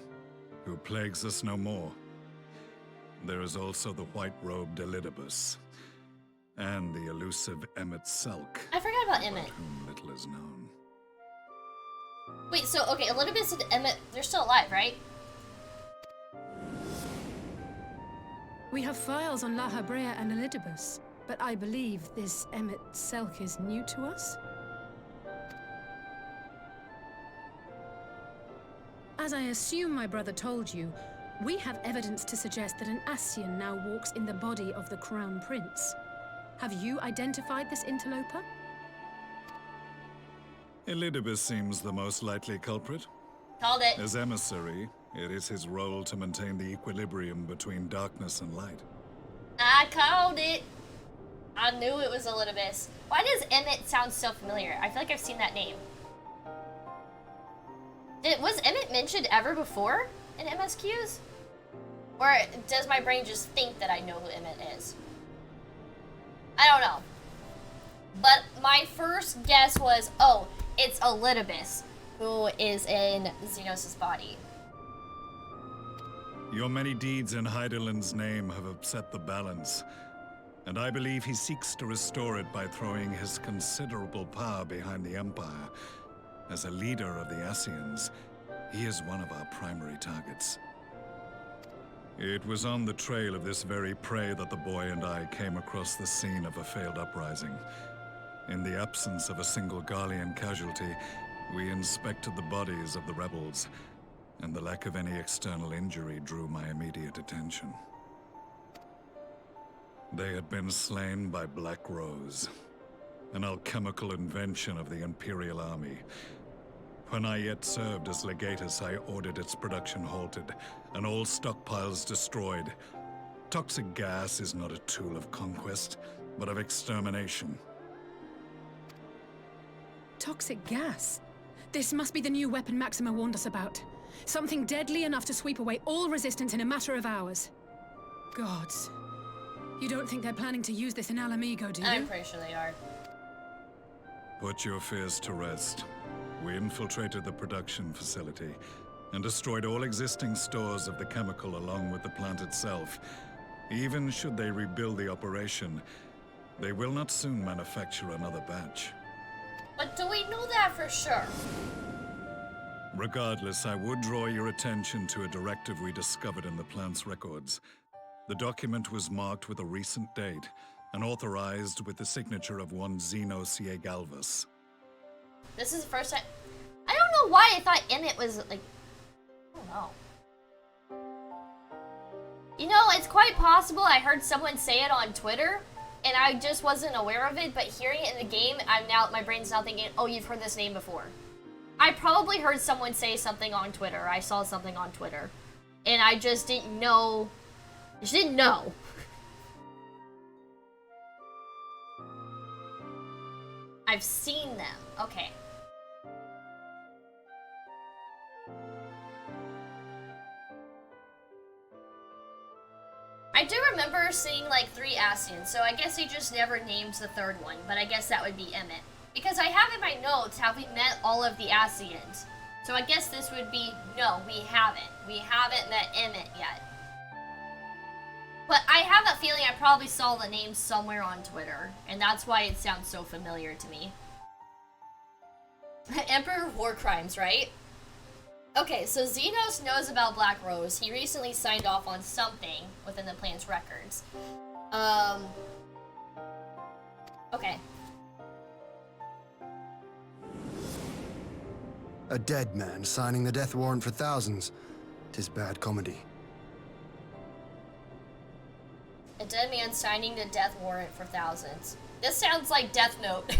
who plagues us no more. There is also the white-robed Elidibus, and the elusive Emmett Selk. I forgot about Emmett. Whom little is known. Wait, so, okay, Elidibus and Emmett, they're still alive, right? We have files on La Habrea and Elidibus, but I believe this Emmett Selk is new to us? As I assume my brother told you, we have evidence to suggest that an Ascian now walks in the body of the Crown Prince. Have you identified this interloper? Elidibus seems the most likely culprit. Called it. As emissary, it is his role to maintain the equilibrium between darkness and light. I called it. I knew it was Elidibus. Why does Emmett sound so familiar? I feel like I've seen that name. Was Emmett mentioned ever before in MSQs? Or does my brain just think that I know who Emmett is? I don't know. But my first guess was, oh, it's Elidibus, who is in Xenos' body. Your many deeds in Hydaelyn's name have upset the balance, and I believe he seeks to restore it by throwing his considerable power behind the Empire. As a leader of the Ascians, he is one of our primary targets. It was on the trail of this very prey that the boy and I came across the scene of a failed uprising. In the absence of a single Garlean casualty, we inspected the bodies of the rebels, and the lack of any external injury drew my immediate attention. They had been slain by Black Rose, an alchemical invention of the Imperial Army. When I yet served as legatus, I ordered its production halted, and all stockpiles destroyed. Toxic gas is not a tool of conquest, but of extermination. Toxic gas? This must be the new weapon Maxima warned us about. Something deadly enough to sweep away all resistance in a matter of hours. Gods. You don't think they're planning to use this in Alamigo, do you? I'm pretty sure they are. Put your fears to rest. We infiltrated the production facility and destroyed all existing stores of the chemical along with the plant itself. Even should they rebuild the operation, they will not soon manufacture another batch. But do we know that for sure? Regardless, I would draw your attention to a directive we discovered in the plant's records. The document was marked with a recent date and authorized with the signature of one Zeno C.A. Galvus. This is the first time. I don't know why I thought Emmett was like. I don't know. You know, it's quite possible I heard someone say it on Twitter, and I just wasn't aware of it. But hearing it in the game, my brain's now thinking, oh, you've heard this name before. I probably heard someone say something on Twitter. I saw something on Twitter, and I just didn't know. I just didn't know. I've seen them. Okay. I do remember seeing like 3 Ascians, so I guess he just never named the third one, but I guess that would be Emmett. Because I have in my notes how we met all of the Ascians. So I guess this would be, no, we haven't. We haven't met Emmett yet. But I have a feeling I probably saw the name somewhere on Twitter, and that's why it sounds so familiar to me. Emperor War Crimes, right? Okay, so Xenos knows about Black Rose. He recently signed off on something within the plant's records. Okay. A dead man signing the death warrant for thousands. 'Tis bad comedy. A dead man signing the death warrant for thousands. This sounds like Death Note.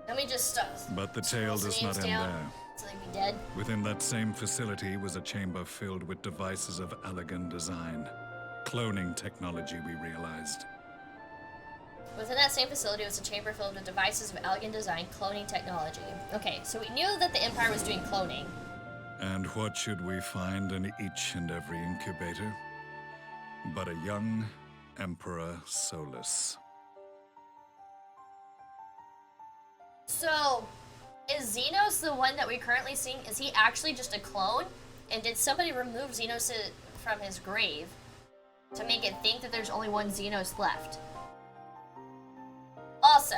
Let me just But the tale does not end there. So they'd be dead. Within that same facility was a chamber filled with devices of elegant design. Cloning technology, we realized. Within that same facility was a chamber filled with devices of elegant design, cloning technology. Okay, so we knew that the Empire was doing cloning. And what should we find in each and every incubator? But a young Emperor Solus. So, is Xenos the one that we're currently seeing? Is he actually just a clone? And did somebody remove Xenos from his grave to make it think that there's only one Xenos left? Also,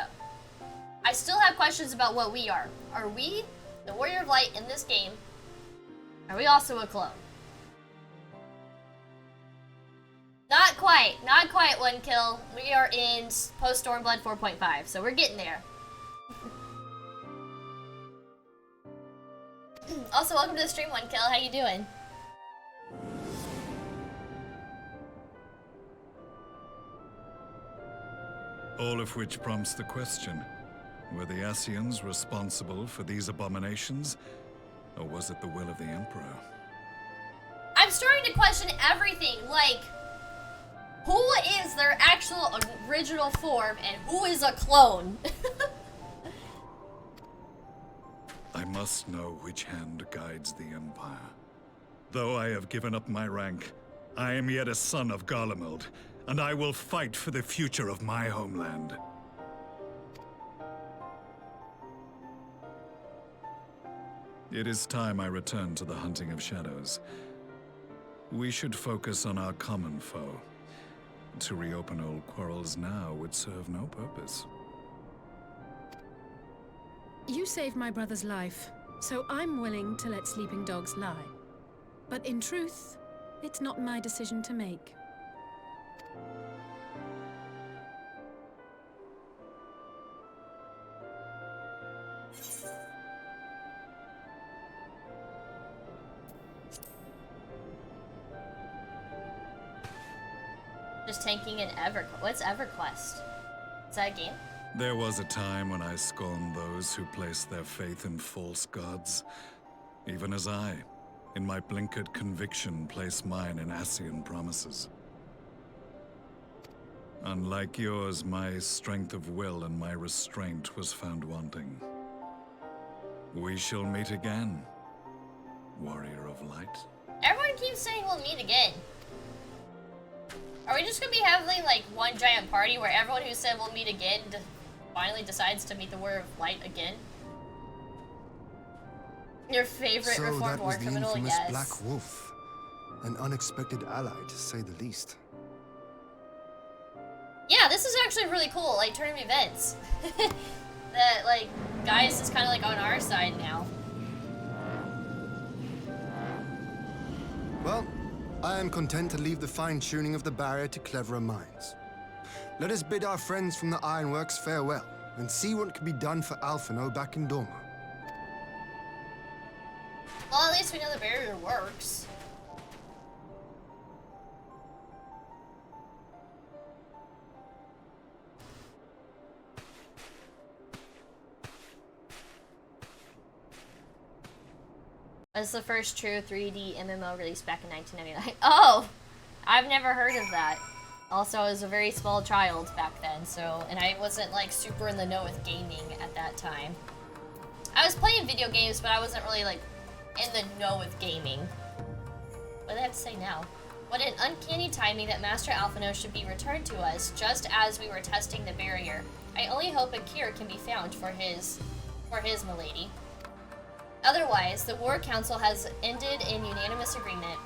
I still have questions about what we are. Are we, the Warrior of Light in this game, are we also a clone? Not quite one kill. We are in post Stormblood 4.5, so we're getting there. Also, welcome to the stream, One Kill. How you doing? All of which prompts the question, were the Ascians responsible for these abominations? Or was it the will of the Emperor? I'm starting to question everything, like, who is their actual original form and who is a clone? I must know which hand guides the Empire. Though I have given up my rank, I am yet a son of Garlemald, and I will fight for the future of my homeland. It is time I return to the hunting of shadows. We should focus on our common foe. To reopen old quarrels now would serve no purpose. You saved my brother's life, so I'm willing to let sleeping dogs lie. But in truth, it's not my decision to make. Just tanking an What's EverQuest? Is that a game? There was a time when I scorned those who placed their faith in false gods. Even as I, in my blinkered conviction, place mine in Ascian promises. Unlike yours, my strength of will and my restraint was found wanting. We shall meet again, warrior of light. Everyone keeps saying we'll meet again. Are we just gonna be having like one giant party where everyone who said we'll meet again finally decides to meet the Warrior of Light again? Your favorite so reformed that war was the criminal, infamous yes. Black Wolf. An unexpected ally, to say the least. Yeah, this is actually really cool, like tournament events. That like Gaius is kinda like on our side now. Well, I am content to leave the fine-tuning of the barrier to cleverer minds. Let us bid our friends from the Ironworks farewell, and see what can be done for Alphino back in Dorma. Well, at least we know the barrier works. That's the first true 3D MMO released back in 1999. Oh! I've never heard of that. Also, I was a very small child back then, so, and I wasn't like super in the know with gaming at that time. I was playing video games, but I wasn't really like in the know with gaming. What do they have to say now? What an uncanny timing that Master Alphino should be returned to us just as we were testing the barrier. I only hope a cure can be found for his milady. Otherwise, the War Council has ended in unanimous agreement.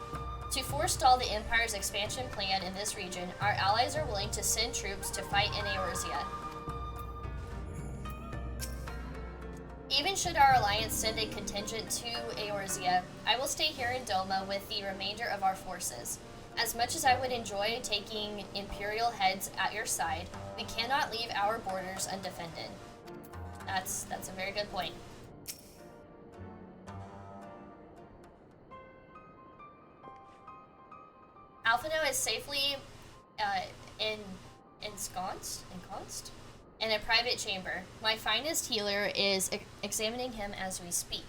To forestall the Empire's expansion plan in this region, our allies are willing to send troops to fight in Eorzea. Even should our alliance send a contingent to Eorzea, I will stay here in Doma with the remainder of our forces. As much as I would enjoy taking Imperial heads at your side, we cannot leave our borders undefended. That's a very good point. Alphino is safely ensconced in a private chamber. My finest healer is examining him as we speak.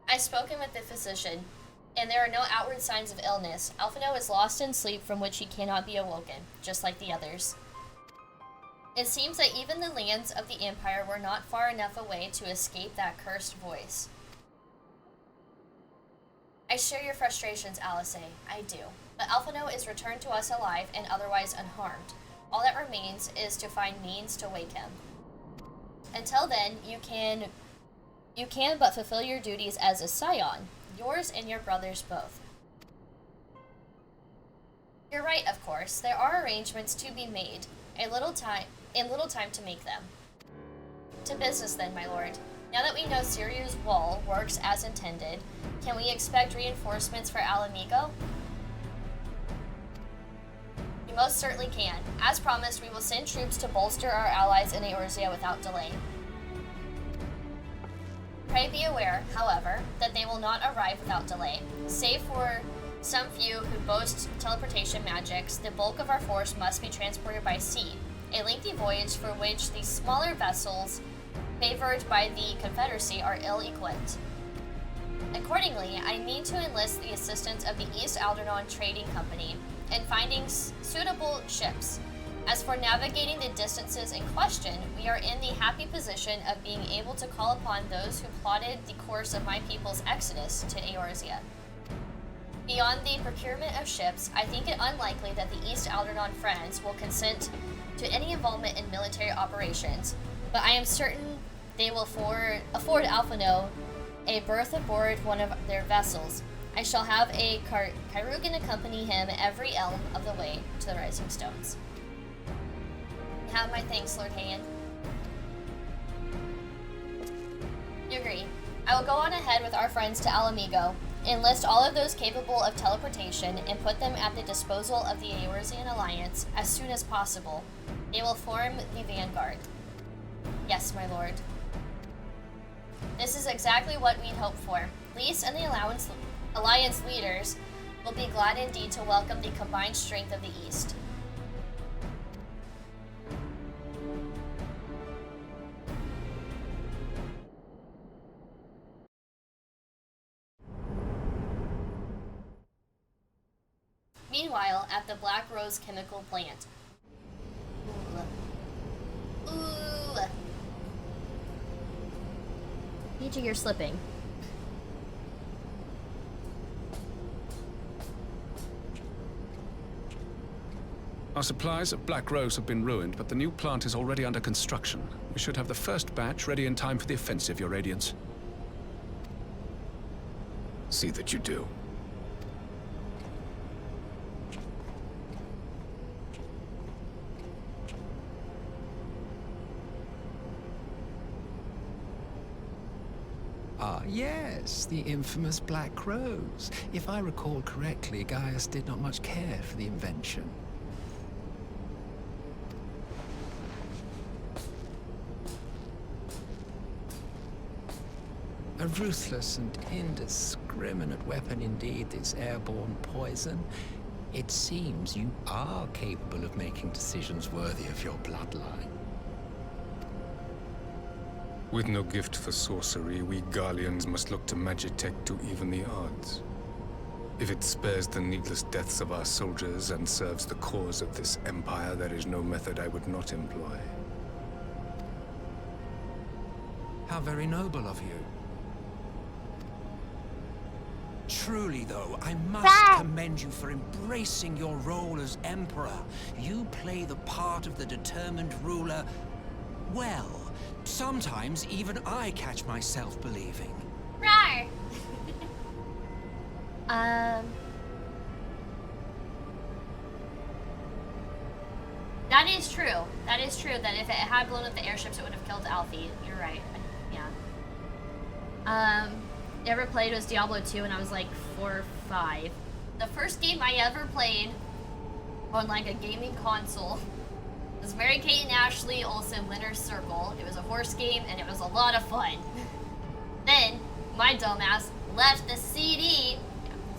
I've spoken with the physician, and there are no outward signs of illness. Alphino is lost in sleep from which he cannot be awoken, just like the others. It seems that even the lands of the Empire were not far enough away to escape that cursed voice. I share your frustrations, Alice. I do. But Alphino is returned to us alive and otherwise unharmed. All that remains is to find means to wake him. Until then, you can but fulfill your duties as a scion, yours and your brother's both. You're right, of course. There are arrangements to be made. Little time to make them. To business then, my lord. Now that we know Siriu's wall works as intended, can we expect reinforcements for Alamigo? You most certainly can. As promised, we will send troops to bolster our allies in Eorzea without delay. Pray be aware, however, that they will not arrive without delay. Save for some few who boast teleportation magics, the bulk of our force must be transported by sea, a lengthy voyage for which the smaller vessels favored by the Confederacy are ill-equipped. Accordingly, I need to enlist the assistance of the East Alderaan Trading Company in finding suitable ships. As for navigating the distances in question, we are in the happy position of being able to call upon those who plotted the course of my people's exodus to Eorzea. Beyond the procurement of ships, I think it unlikely that the East Alderaan friends will consent to any involvement in military operations, but I am certain they will afford Alphino a berth aboard one of their vessels. I shall have a Kyrugan accompany him every elm of the way to the Rising Stones. Have my thanks, Lord Hayan. You agree. I will go on ahead with our friends to Alamigo, enlist all of those capable of teleportation, and put them at the disposal of the Eorzean Alliance as soon as possible. They will form the vanguard. Yes, my lord. This is exactly what we'd hoped for. Lys and the Alliance leaders will be glad indeed to welcome the combined strength of the East. Meanwhile, at the Black Rose chemical plant. Ooh. Peachy, you're slipping. Our supplies of Black Rose have been ruined, but the new plant is already under construction. We should have the first batch ready in time for the offensive, Your Radiance. See that you do. Ah, yes, the infamous Black Rose. If I recall correctly, Gaius did not much care for the invention. A ruthless and indiscriminate weapon indeed, this airborne poison. It seems you are capable of making decisions worthy of your bloodline. With no gift for sorcery, we Garleans must look to Magitech to even the odds. If it spares the needless deaths of our soldiers and serves the cause of this empire, there is no method I would not employ. How very noble of you. Truly, though, I must commend you for embracing your role as Emperor. You play the part of the determined ruler well. Sometimes even I catch myself believing. Rawr! That is true. That is true, that if it had blown up the airships, it would have killed Alfie. You're right. Yeah. Ever played was Diablo 2 when I was like 4 or 5. The first game I ever played on like a gaming console was Mary-Kate and Ashley Olsen Winner's Circle. It was a horse game and it was a lot of fun. Then my dumbass left the CD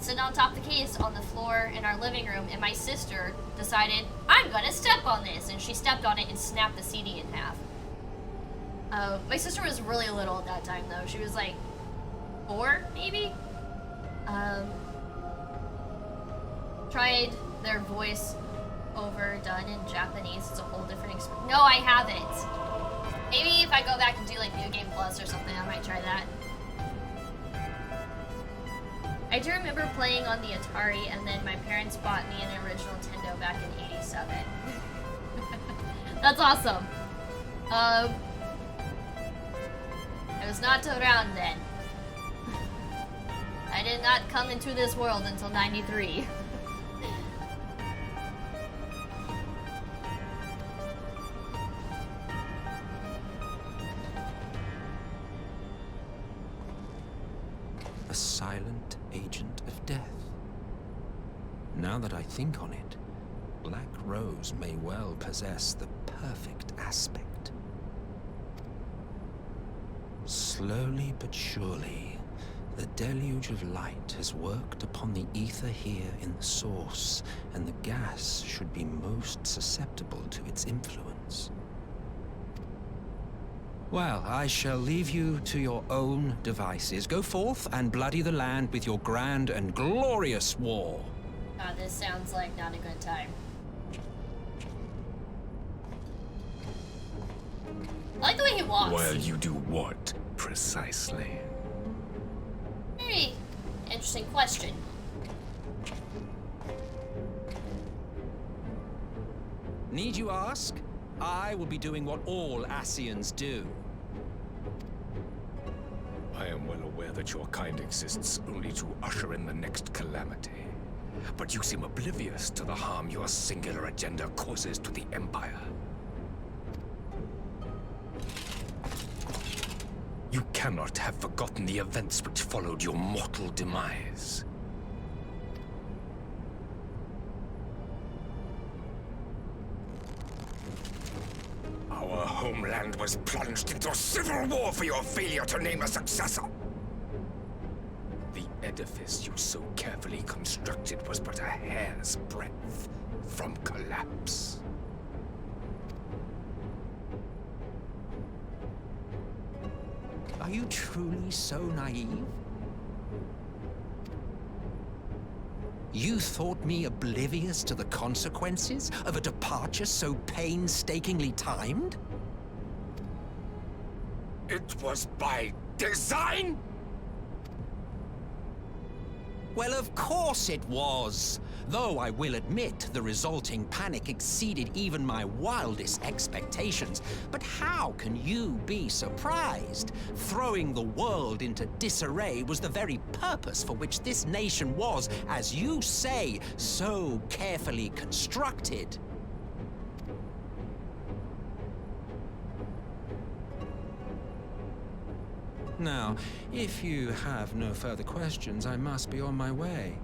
sitting on top of the case on the floor in our living room, and my sister decided, I'm gonna step on this, and she stepped on it and snapped the CD in half. My sister was really little at that time though. She was like 4, maybe? Tried their voice overdone in Japanese. It's a whole different experience. No, I haven't. Maybe if I go back and do like New Game Plus or something, I might try that. I do remember playing on the Atari, and then my parents bought me an original Nintendo back in '87. That's awesome. I was not around then. I did not come into this world until '93. A silent agent of death. Now that I think on it, Black Rose may well possess the perfect aspect. Slowly but surely, The deluge of light has worked upon the ether here in the source, and the gas should be most susceptible to its influence. Well, I shall leave you to your own devices. Go forth and bloody the land with your grand and glorious war. This sounds like not a good time. I like the way he walks. While you do what, precisely? Very interesting question. Need you ask? I will be doing what all Ascians do. I am well aware that your kind exists only to usher in the next calamity. But you seem oblivious to the harm your singular agenda causes to the Empire. You cannot have forgotten the events which followed your mortal demise. Our homeland was plunged into a civil war for your failure to name a successor. The edifice you so carefully constructed was but a hair's breadth from collapse. Are you truly so naive? You thought me oblivious to the consequences of a departure so painstakingly timed? It was by design? Well, of course it was. Though I will admit the resulting panic exceeded even my wildest expectations. But how can you be surprised? Throwing the world into disarray was the very purpose for which this nation was, as you say, so carefully constructed. Now, if you have no further questions, I must be on my way.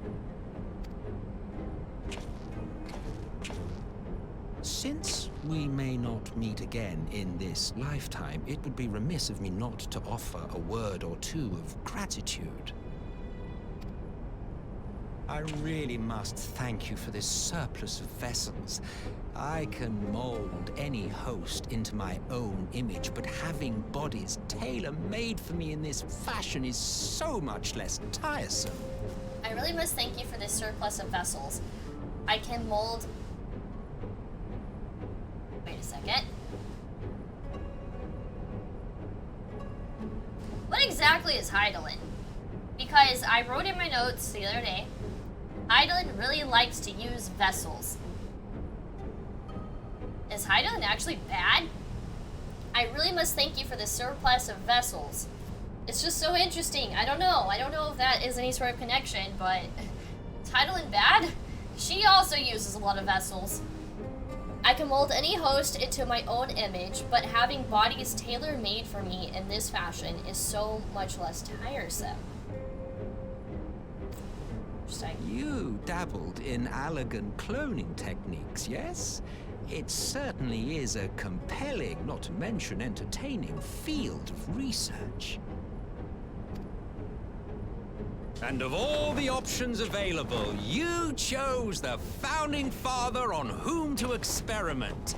Since we may not meet again in this lifetime, it would be remiss of me not to offer a word or two of gratitude. I really must thank you for this surplus of vessels. I can mold any host into my own image, but having bodies tailor-made for me in this fashion is so much less tiresome. I really must thank you for this surplus of vessels. I can mold... Wait a second. What exactly is Hydaelyn? Because I wrote in my notes the other day, Hydaelyn really likes to use vessels. Is Hydaelyn actually bad? I really must thank you for the surplus of vessels. It's just so interesting. I don't know. I don't know if that is any sort of connection, but is Hydaelyn bad? She also uses a lot of vessels. I can mold any host into my own image, but having bodies tailor-made for me in this fashion is so much less tiresome. You dabbled in Allagan cloning techniques, yes? It certainly is a compelling, not to mention entertaining, field of research. And of all the options available, you chose the Founding Father on whom to experiment.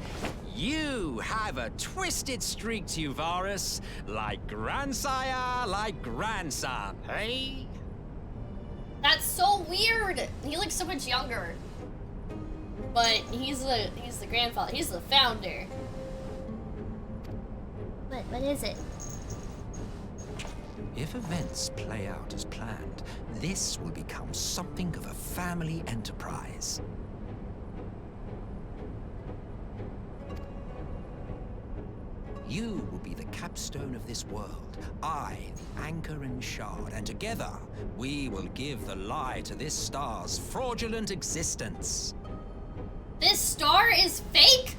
You have a twisted streak to you, Varus. Like grandsire, like grandson, hey? That's so weird. He looks so much younger. But he's the grandfather. He's the founder. What is it? If events play out as planned, this will become something of a family enterprise. You will be the capstone of this world, I, the anchor and shard, and together we will give the lie to this star's fraudulent existence. This star is fake?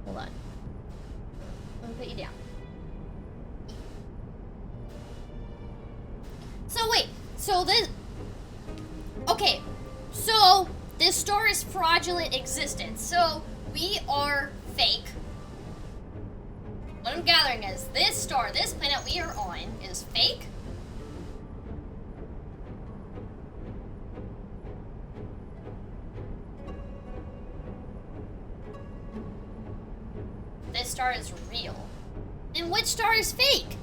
Hold on. Let me put you down. So wait, so this... Okay, so this star is fraudulent existence. So we are fake. What I'm gathering is this star, this planet we are on, is fake. This star is real. And which star is fake?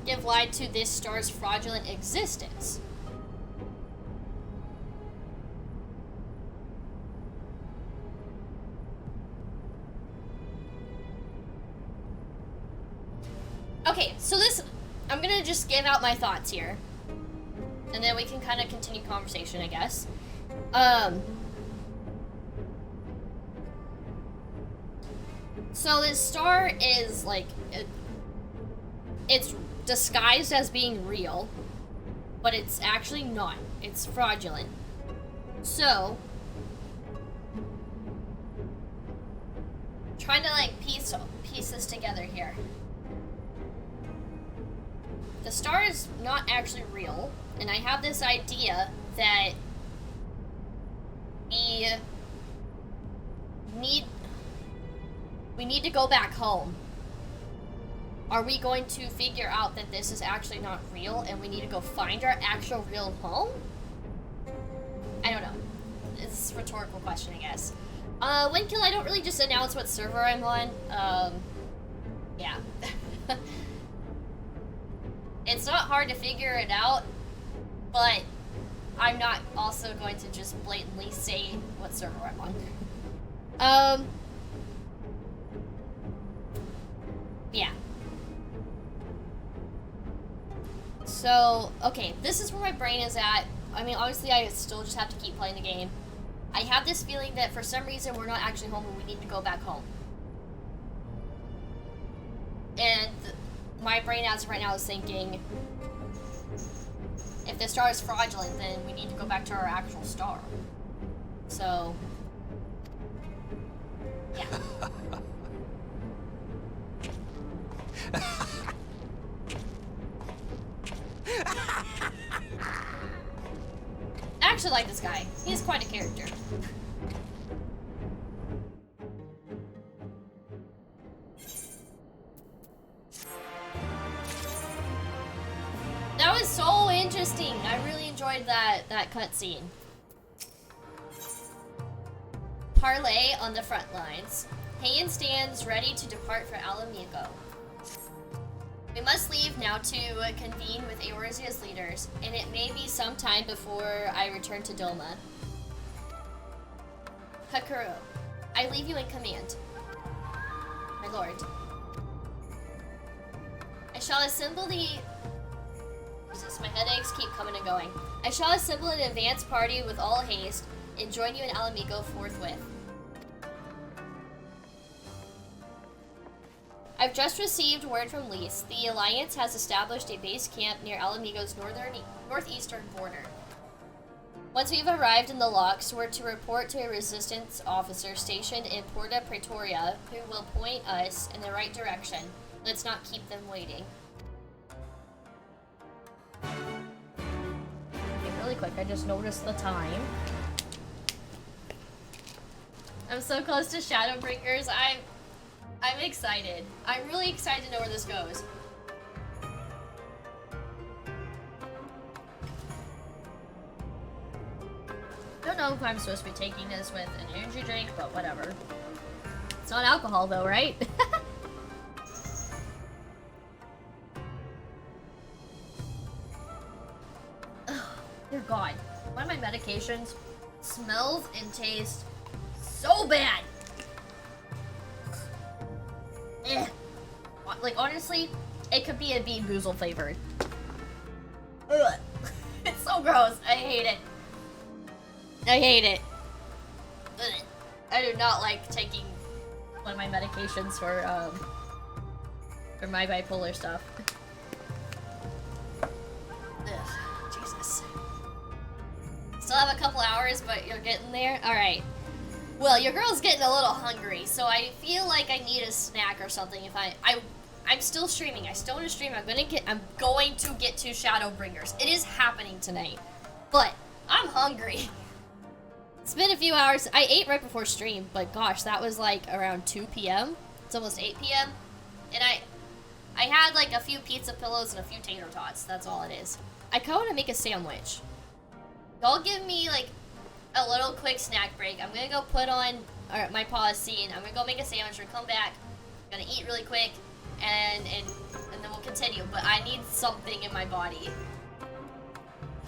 Give light to this star's fraudulent existence. Okay, so this, I'm gonna just give out my thoughts here. And then we can kind of continue conversation, I guess. So this star is like, it's disguised as being real, but it's actually not. It's fraudulent. So, trying to like piece this together here. The star is not actually real, and I have this idea that we need to go back home. Are we going to figure out that this is actually not real and we need to go find our actual real home? I don't know. It's a rhetorical question, I guess. Windkill, I don't really just announce what server I'm on. Yeah. It's not hard to figure it out, but I'm not also going to just blatantly say what server I'm on. Yeah. So, okay, this is where my brain is at. I mean, obviously I still just have to keep playing the game. I have this feeling that for some reason we're not actually home and we need to go back home. And my brain as of right now is thinking, if the star is fraudulent, then we need to go back to our actual star. So, yeah. I actually like this guy. He's quite a character. That was so interesting. I really enjoyed that cutscene. Parlay on the front lines. Hayan stands ready to depart for Alamigo. We must leave now to convene with Eorzea's leaders, and it may be some time before I return to Doma. Hakuro, I leave you in command. My lord. I shall assemble the... Jesus, my headaches keep coming and going. I shall assemble an advance party with all haste and join you in Alamigo forthwith. I've just received word from Lys. The Alliance has established a base camp near Alamigo's northeastern border. Once we've arrived in the locks, we're to report to a resistance officer stationed in Porta Praetoria, who will point us in the right direction. Let's not keep them waiting. Okay, really quick, I just noticed the time. I'm so close to Shadowbringers. I'm excited. I'm really excited to know where this goes. Don't know if I'm supposed to be taking this with an energy drink, but whatever. It's not alcohol though, right? Oh, dear God. One of my medications smells and tastes so bad. Eh. Like, honestly, it could be a Bean Boozled flavored. Ugh. It's so gross. I hate it. I hate it. Ugh. I do not like taking one of my medications for my bipolar stuff. Ugh. Jesus. Still have a couple hours, but you're getting there? Alright. Well, your girl's getting a little hungry, so I feel like I need a snack or something. If I'm still streaming. I still want to stream. I'm going to get to Shadowbringers. It is happening tonight. But I'm hungry. It's been a few hours. I ate right before stream, but gosh, that was like around 2 p.m. It's almost 8 p.m. And I had like a few pizza pillows and a few tater tots. That's all it is. I kind of want to make a sandwich. Y'all give me like a little quick snack break. I'm gonna go put on my pause scene. I'm gonna go make a sandwich and come back. I'm gonna eat really quick and then we'll continue. But I need something in my body.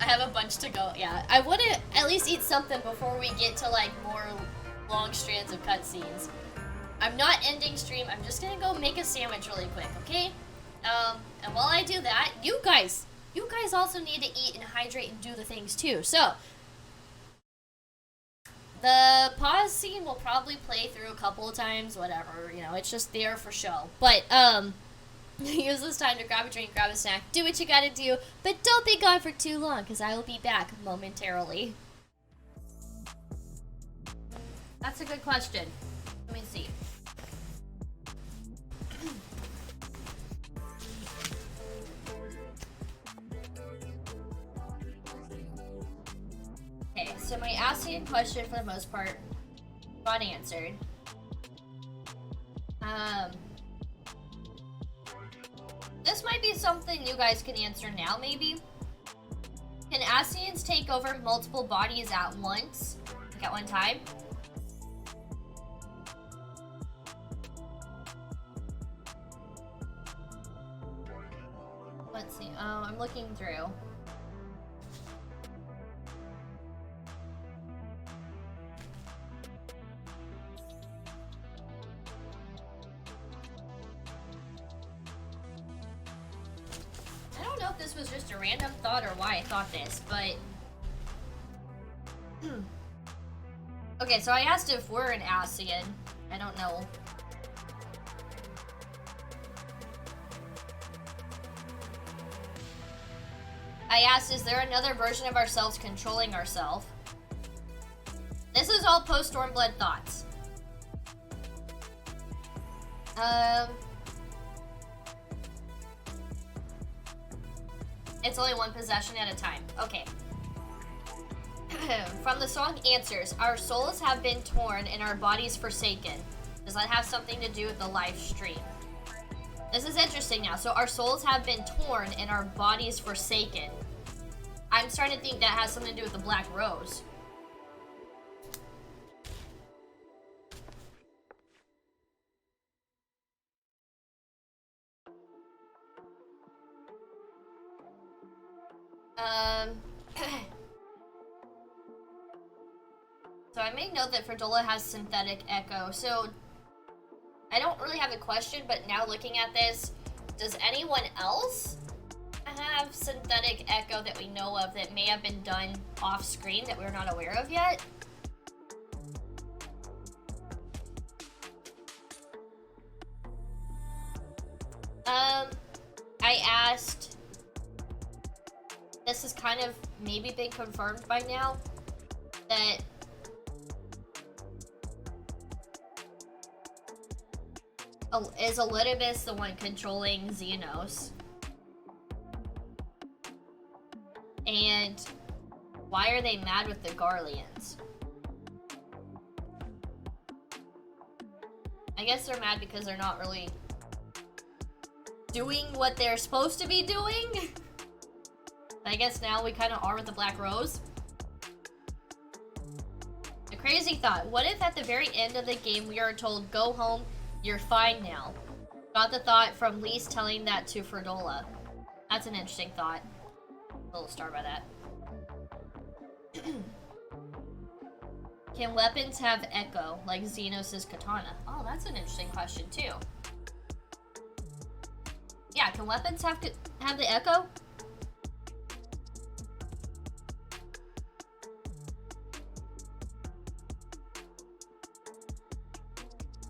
I have a bunch to go. Yeah, I want to at least eat something before we get to like more long strands of cutscenes. I'm not ending stream. I'm just gonna go make a sandwich really quick, okay? And while I do that, you guys also need to eat and hydrate and do the things too. So the pause scene will probably play through a couple of times, whatever, you know, it's just there for show. But use this time to grab a drink, grab a snack, do what you gotta do, but don't be gone for too long, because I will be back momentarily. That's a good question. Let me see. Okay, so my ASEAN question for the most part got answered. This might be something you guys can answer now, maybe. Can ASEANs take over multiple bodies at once? Like at one time? Let's see. Oh, I'm looking through. I don't know if this was just a random thought or why I thought this, but... Okay, so I asked if we're an ASEAN. I don't know. I asked, is there another version of ourselves controlling ourselves? This is all post-Stormblood thoughts. It's only one possession at a time. Okay. From the song Answers, our souls have been torn and our bodies forsaken. Does that have something to do with the live stream? This is interesting now. So our souls have been torn and our bodies forsaken. I'm starting to think that has something to do with the Black Rose. So I made note that Fredola has synthetic echo. So I don't really have a question, but now looking at this, does anyone else have synthetic echo that we know of that may have been done off screen that we're not aware of yet? I asked, this has kind of maybe been confirmed by now, that is Elidibus the one controlling Xenos? And why are they mad with the Garleans? I guess they're mad because they're not really doing what they're supposed to be doing. I guess now we kind of are with the Black Rose. A crazy thought. What if at the very end of the game we are told, go home, you're fine now? Got the thought from Lise telling that to Fredola. That's an interesting thought. A little star by that. Can weapons have echo, like Xenos' katana? Oh, that's an interesting question too. Yeah, can weapons have the echo?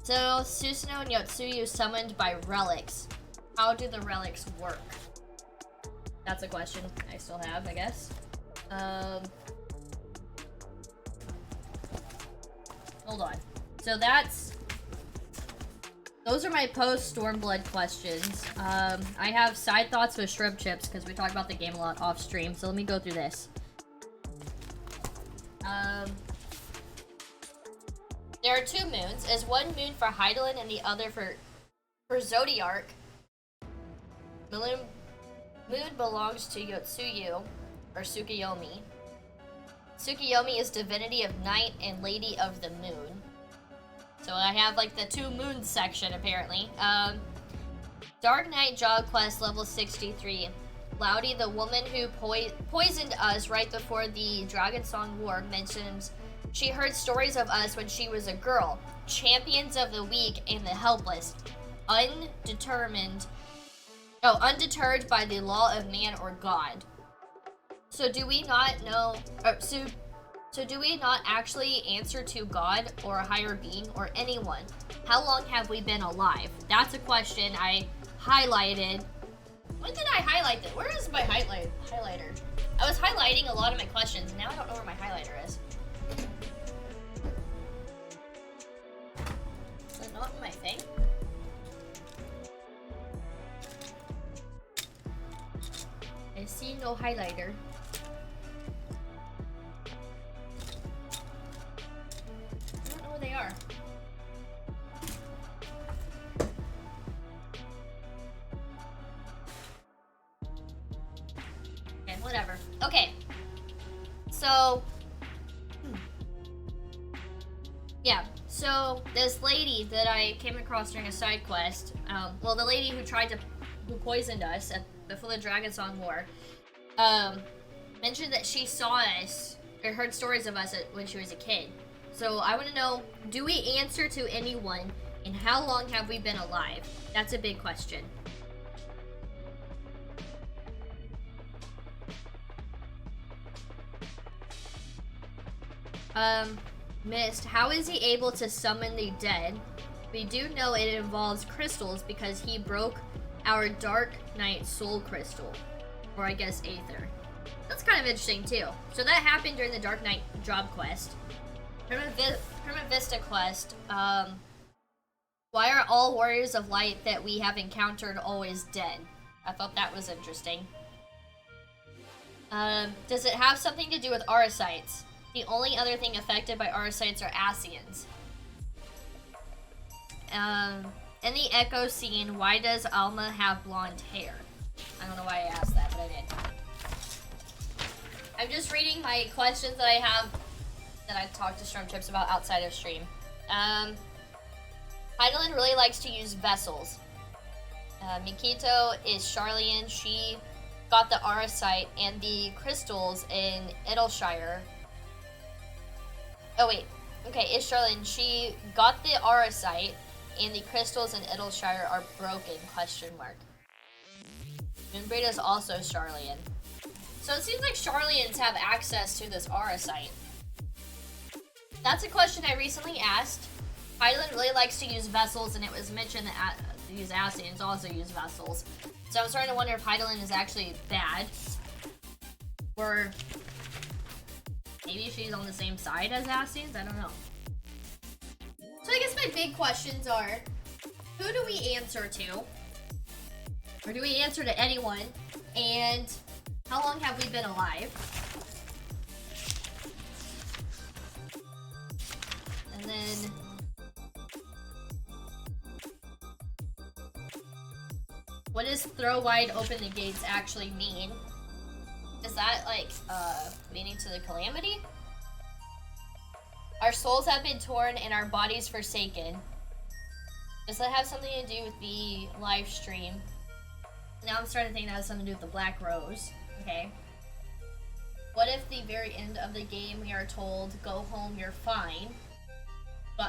So, Susanoo and Yotsuyu summoned by relics. How do the relics work? That's a question I still have, I guess. Hold on. So those are my post-Stormblood questions. I have side thoughts with shrimp chips because we talked about the game a lot off stream. So let me go through this. There are 2 moons. Is one moon for Hydaelyn and the other for Zodiark? The moon belongs to Yotsuyu, or Tsukuyomi. Tsukuyomi is divinity of night and lady of the moon. So I have like the 2 moons section apparently. Dark Knight job quest level 63. Laudi, the woman who poisoned us right before the Dragon Song War, mentions she heard stories of us when she was a girl. Champions of the weak and the helpless. Undeterred by the law of man or God. So do we not know, so do we not actually answer to God or a higher being or anyone? How long have we been alive? That's a question I highlighted. When did I highlight this? Where is my highlighter? I was highlighting a lot of my questions, and now I don't know where my highlighter is. Is it not in my thing? I see no highlighter. I don't know where they are. Okay, whatever. Okay. So, yeah. So this lady that I came across during a side quest, well, the lady who poisoned us before the Dragon Song War, mentioned that she saw us or heard stories of us when she was a kid. So I want to know, do we answer to anyone, and how long have we been alive? That's a big question. Mist, how is he able to summon the dead? We do know it involves crystals because he broke our Dark Knight Soul Crystal. Or I guess Aether. That's kind of interesting too. So that happened during the Dark Knight job quest. Hermit Vista quest. Why are all warriors of light that we have encountered always dead? I thought that was interesting. Does it have something to do with Arisites? The only other thing affected by Arisites are Ascians. In the Echo scene, why does Alma have blonde hair? I don't know why I asked that, but I did. I'm just reading my questions that I have that I talked to Stormtrips about outside of stream. Hydaelyn really likes to use vessels. Mikito is Charlian. She got the Arisite and the crystals in Idleshire. Oh wait, okay, is Charlian. She got the Arisite and the crystals in Idleshire are broken, question mark. Moonbraid is also Charlian. So it seems like Charlians have access to this Arisite. That's a question I recently asked. Hydaelyn really likes to use vessels, and it was mentioned that these Ascians also use vessels. So I'm starting to wonder if Hydaelyn is actually bad. Or maybe she's on the same side as Ascians, I don't know. So I guess my big questions are, who do we answer to? Or do we answer to anyone? And how long have we been alive? And then what does throw wide open the gates actually mean? Is that like meaning to the calamity? Our souls have been torn and our bodies forsaken. Does that have something to do with the live stream? Now I'm starting to think that has something to do with the Black Rose. Okay. What if the very end of the game we are told, go home, you're fine?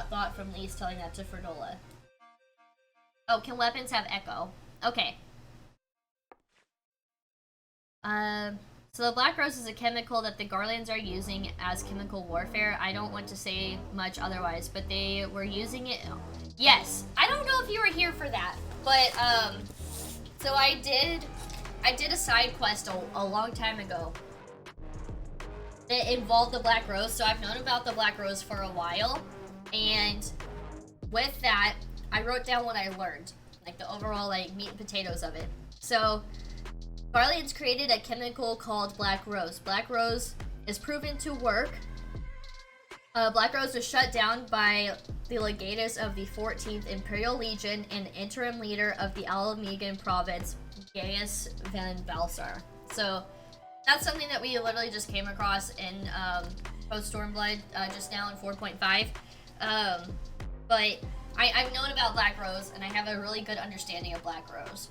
Thought from Lise telling that to Fredola. Oh, can weapons have echo? Okay. So the Black Rose is a chemical that the Garlands are using as chemical warfare. I don't want to say much otherwise, but they were using it. Yes, I don't know if you were here for that, but so I did a side quest a long time ago. It involved the Black Rose, so I've known about the Black Rose for a while, and with that, I wrote down what I learned, like the overall like meat and potatoes of it. So Garlands created a chemical called Black Rose. Black Rose is proven to work Black Rose was shut down by the legatus of the 14th Imperial Legion and interim leader of the Alamegan province, Gaius Van Balsar. So that's something that we literally just came across in post Stormblood just now in 4.5. But I've known about Black Rose, and I have a really good understanding of Black Rose.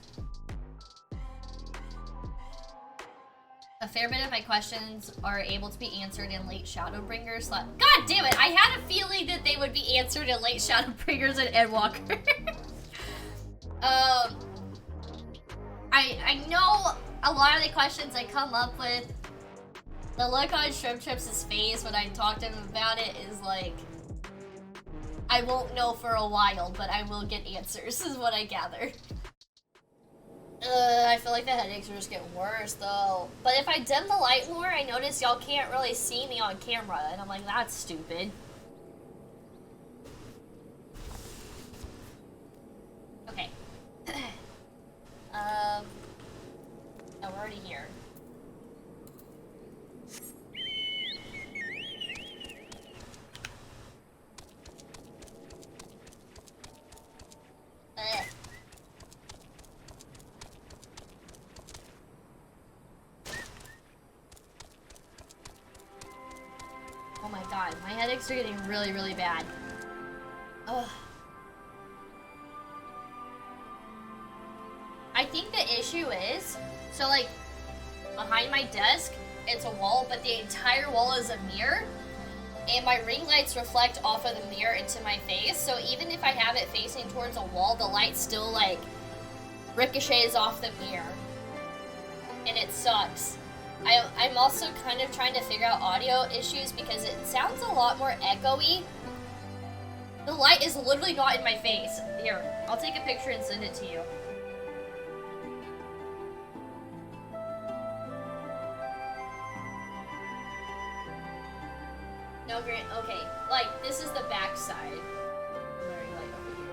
A fair bit of my questions are able to be answered in late Shadowbringers. God damn it! I had a feeling that they would be answered in late Shadowbringers and Endwalker. I know a lot of the questions I come up with. The look on Shrimp Chips' face when I talk to him about it is like, I won't know for a while, but I will get answers, is what I gather. I feel like the headaches are just getting worse, though. But if I dim the light more, I notice y'all can't really see me on camera, and I'm like, that's stupid. Okay. Oh, we're already here. Oh my god, my headaches are getting really, really bad. Ugh. I think the issue is, so like, behind my desk, it's a wall, but the entire wall is a mirror, and my ring lights reflect off of the mirror into my face, so even if I have it facing towards a wall, the light still, like, ricochets off the mirror. And it sucks. I'm also kind of trying to figure out audio issues because it sounds a lot more echoey. The light is literally not in my face. Here, I'll take a picture and send it to you. No, Grant, okay. Like, this is the back side. Very light over here.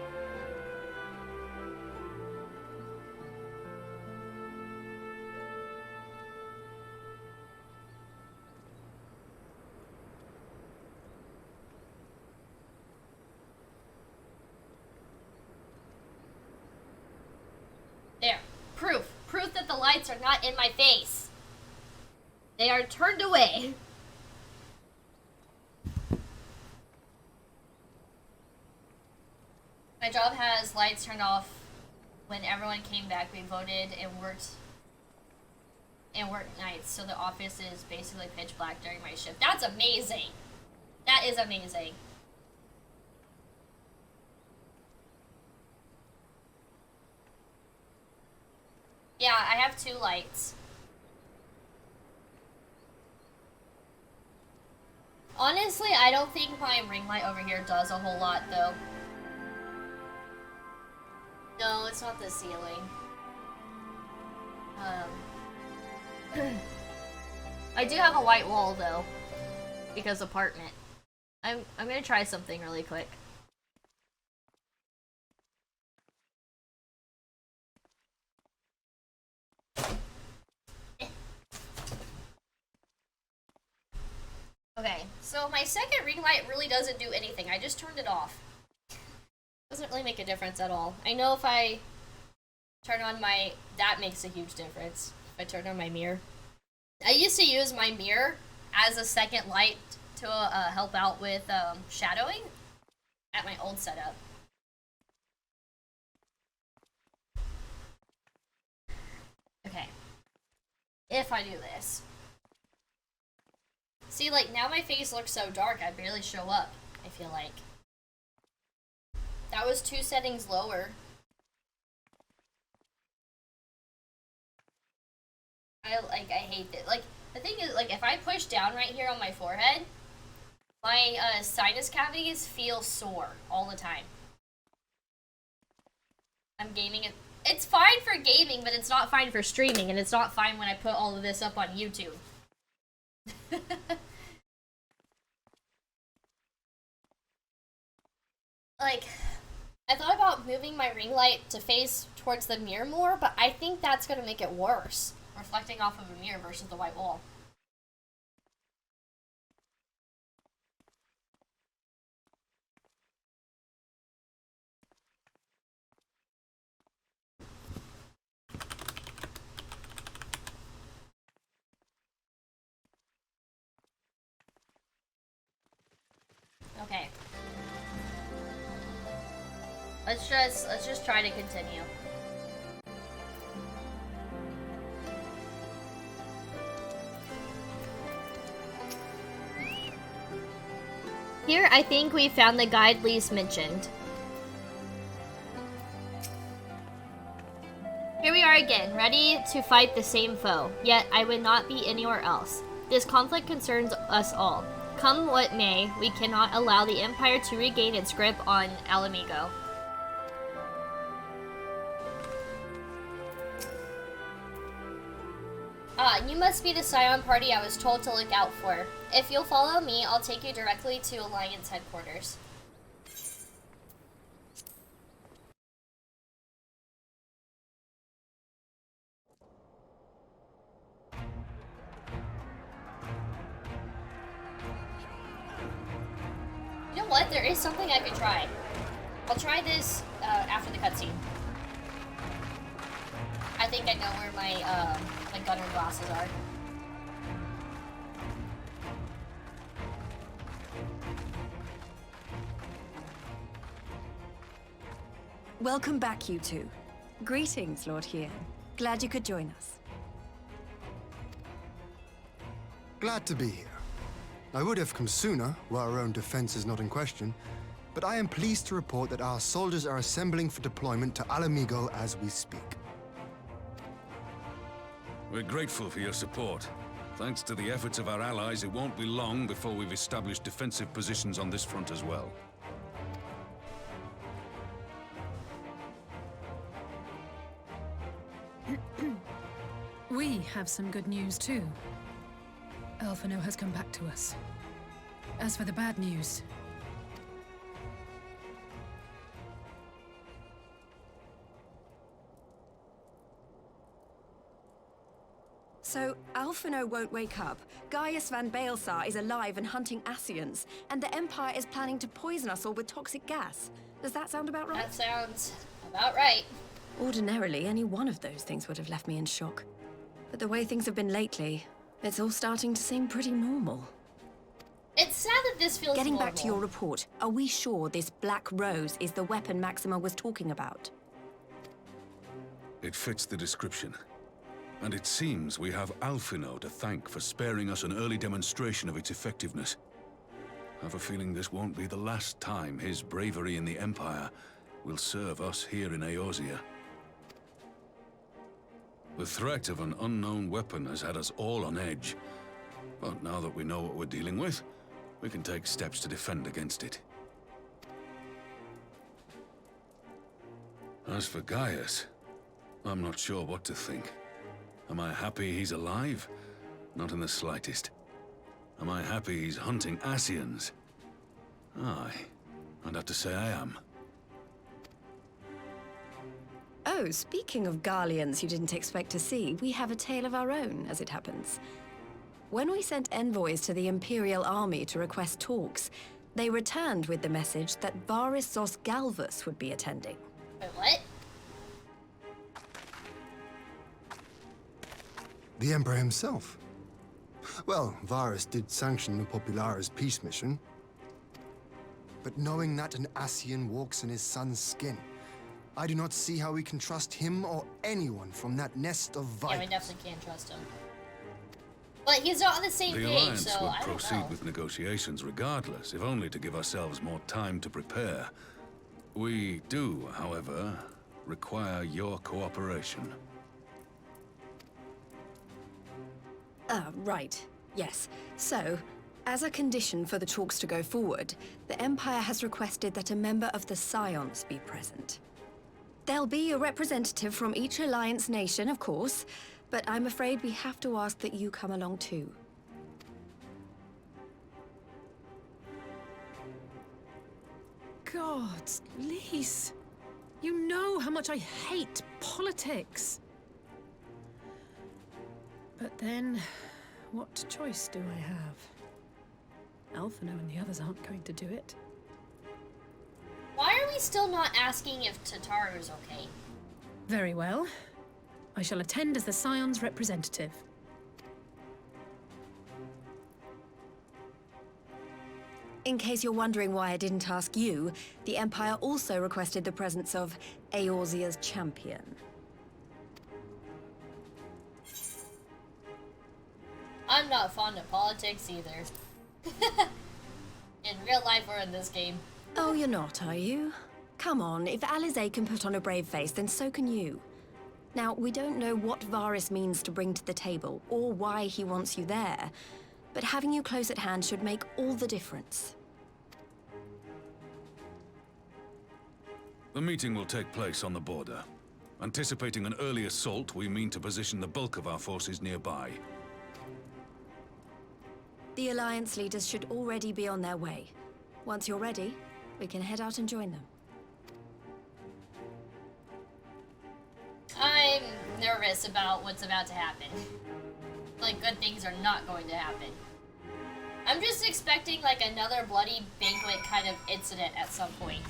There. Proof. Proof that the lights are not in my face. They are turned away. My job has lights turned off when everyone came back. We voted and worked nights, so the office is basically pitch black during my shift. That's amazing. That is amazing. Yeah, I have 2 lights. Honestly, I don't think my ring light over here does a whole lot, though. No, it's not the ceiling. I do have a white wall, though. Because apartment. I'm gonna try something really quick. Okay, so my second ring light really doesn't do anything. I just turned it off. Doesn't really make a difference at all. I know if I turn on my... That makes a huge difference. If I turn on my mirror. I used to use my mirror as a second light to help out with shadowing at my old setup. Okay. If I do this. See, like, now my face looks so dark, I barely show up, I feel like. That was 2 settings lower. I hate it. Like, the thing is, like, if I push down right here on my forehead, my sinus cavities feel sore all the time. I'm gaming it. It's fine for gaming, but it's not fine for streaming, and it's not fine when I put all of this up on YouTube. Like, I thought about moving my ring light to face towards the mirror more, but I think that's going to make it worse, reflecting off of a mirror versus the white wall. Let's just try to continue. Here, I think we found the guide Lise mentioned. Here we are again, ready to fight the same foe, yet I would not be anywhere else. This conflict concerns us all. Come what may, we cannot allow the Empire to regain its grip on Alamigo. You must be the Scion party I was told to look out for. If you'll follow me, I'll take you directly to Alliance headquarters. You know what? There is something I could try. I'll try this after the cutscene. I think I know where my gunner glasses are. Welcome back, you two. Greetings, Lord Hien. Glad you could join us. Glad to be here. I would have come sooner, while our own defense is not in question, but I am pleased to report that our soldiers are assembling for deployment to Alamigo as we speak. We're grateful for your support. Thanks to the efforts of our allies, it won't be long before we've established defensive positions on this front as well. We have some good news too. Alphino has come back to us. As for the bad news, So, Alphino won't wake up, Gaius van Baelsar is alive and hunting Ascians, and the Empire is planning to poison us all with toxic gas. Does that sound about right? That sounds about right. Ordinarily, any one of those things would have left me in shock. But the way things have been lately, it's all starting to seem pretty normal. It's sad that this feels Getting normal. back to your report, are we sure this Black Rose is the weapon Maxima was talking about? It fits the description. And it seems we have Alphino to thank for sparing us an early demonstration of its effectiveness. I have a feeling this won't be the last time his bravery in the Empire will serve us here in Eorzea. The threat of an unknown weapon has had us all on edge. But now that we know what we're dealing with, we can take steps to defend against it. As for Gaius, I'm not sure what to think. Am I happy he's alive? Not in the slightest. Am I happy he's hunting Ascians? Aye, I'd have to say I am. Oh, speaking of Garleans you didn't expect to see, we have a tale of our own, as it happens. When we sent envoys to the Imperial Army to request talks, they returned with the message that Varissos Galvus would be attending. Wait, what? The Emperor himself. Well, Varus did sanction the Popularis peace mission. But knowing that an Ascian walks in his son's skin, I do not see how we can trust him or anyone from that nest of vipers. Yeah, we definitely can't trust him. But he's not on the same The page, Alliance so would I don't proceed know. with negotiations regardless, if only to give ourselves more time to prepare. We do, however, require your cooperation. Right. Yes. So, as a condition for the talks to go forward, the Empire has requested that a member of the Scions be present. There'll be a representative from each Alliance nation, of course, but I'm afraid we have to ask that you come along too. God, Lise, you know how much I hate politics. But then, what choice do I have? Alphino and the others aren't going to do it. Why are we still not asking if Tataru's okay? Very well. I shall attend as the Scion's representative. In case you're wondering why I didn't ask you, the Empire also requested the presence of Eorzea's champion. I'm not fond of politics either. In real life or in this game. Oh, you're not, are you? Come on, if Alizé can put on a brave face, then so can you. Now, we don't know what Varys means to bring to the table, or why he wants you there, but having you close at hand should make all the difference. The meeting will take place on the border. Anticipating an early assault, we mean to position the bulk of our forces nearby. The Alliance leaders should already be on their way. Once you're ready, we can head out and join them. I'm nervous about what's about to happen. Like, good things are not going to happen. I'm just expecting, like, another bloody banquet kind of incident at some point.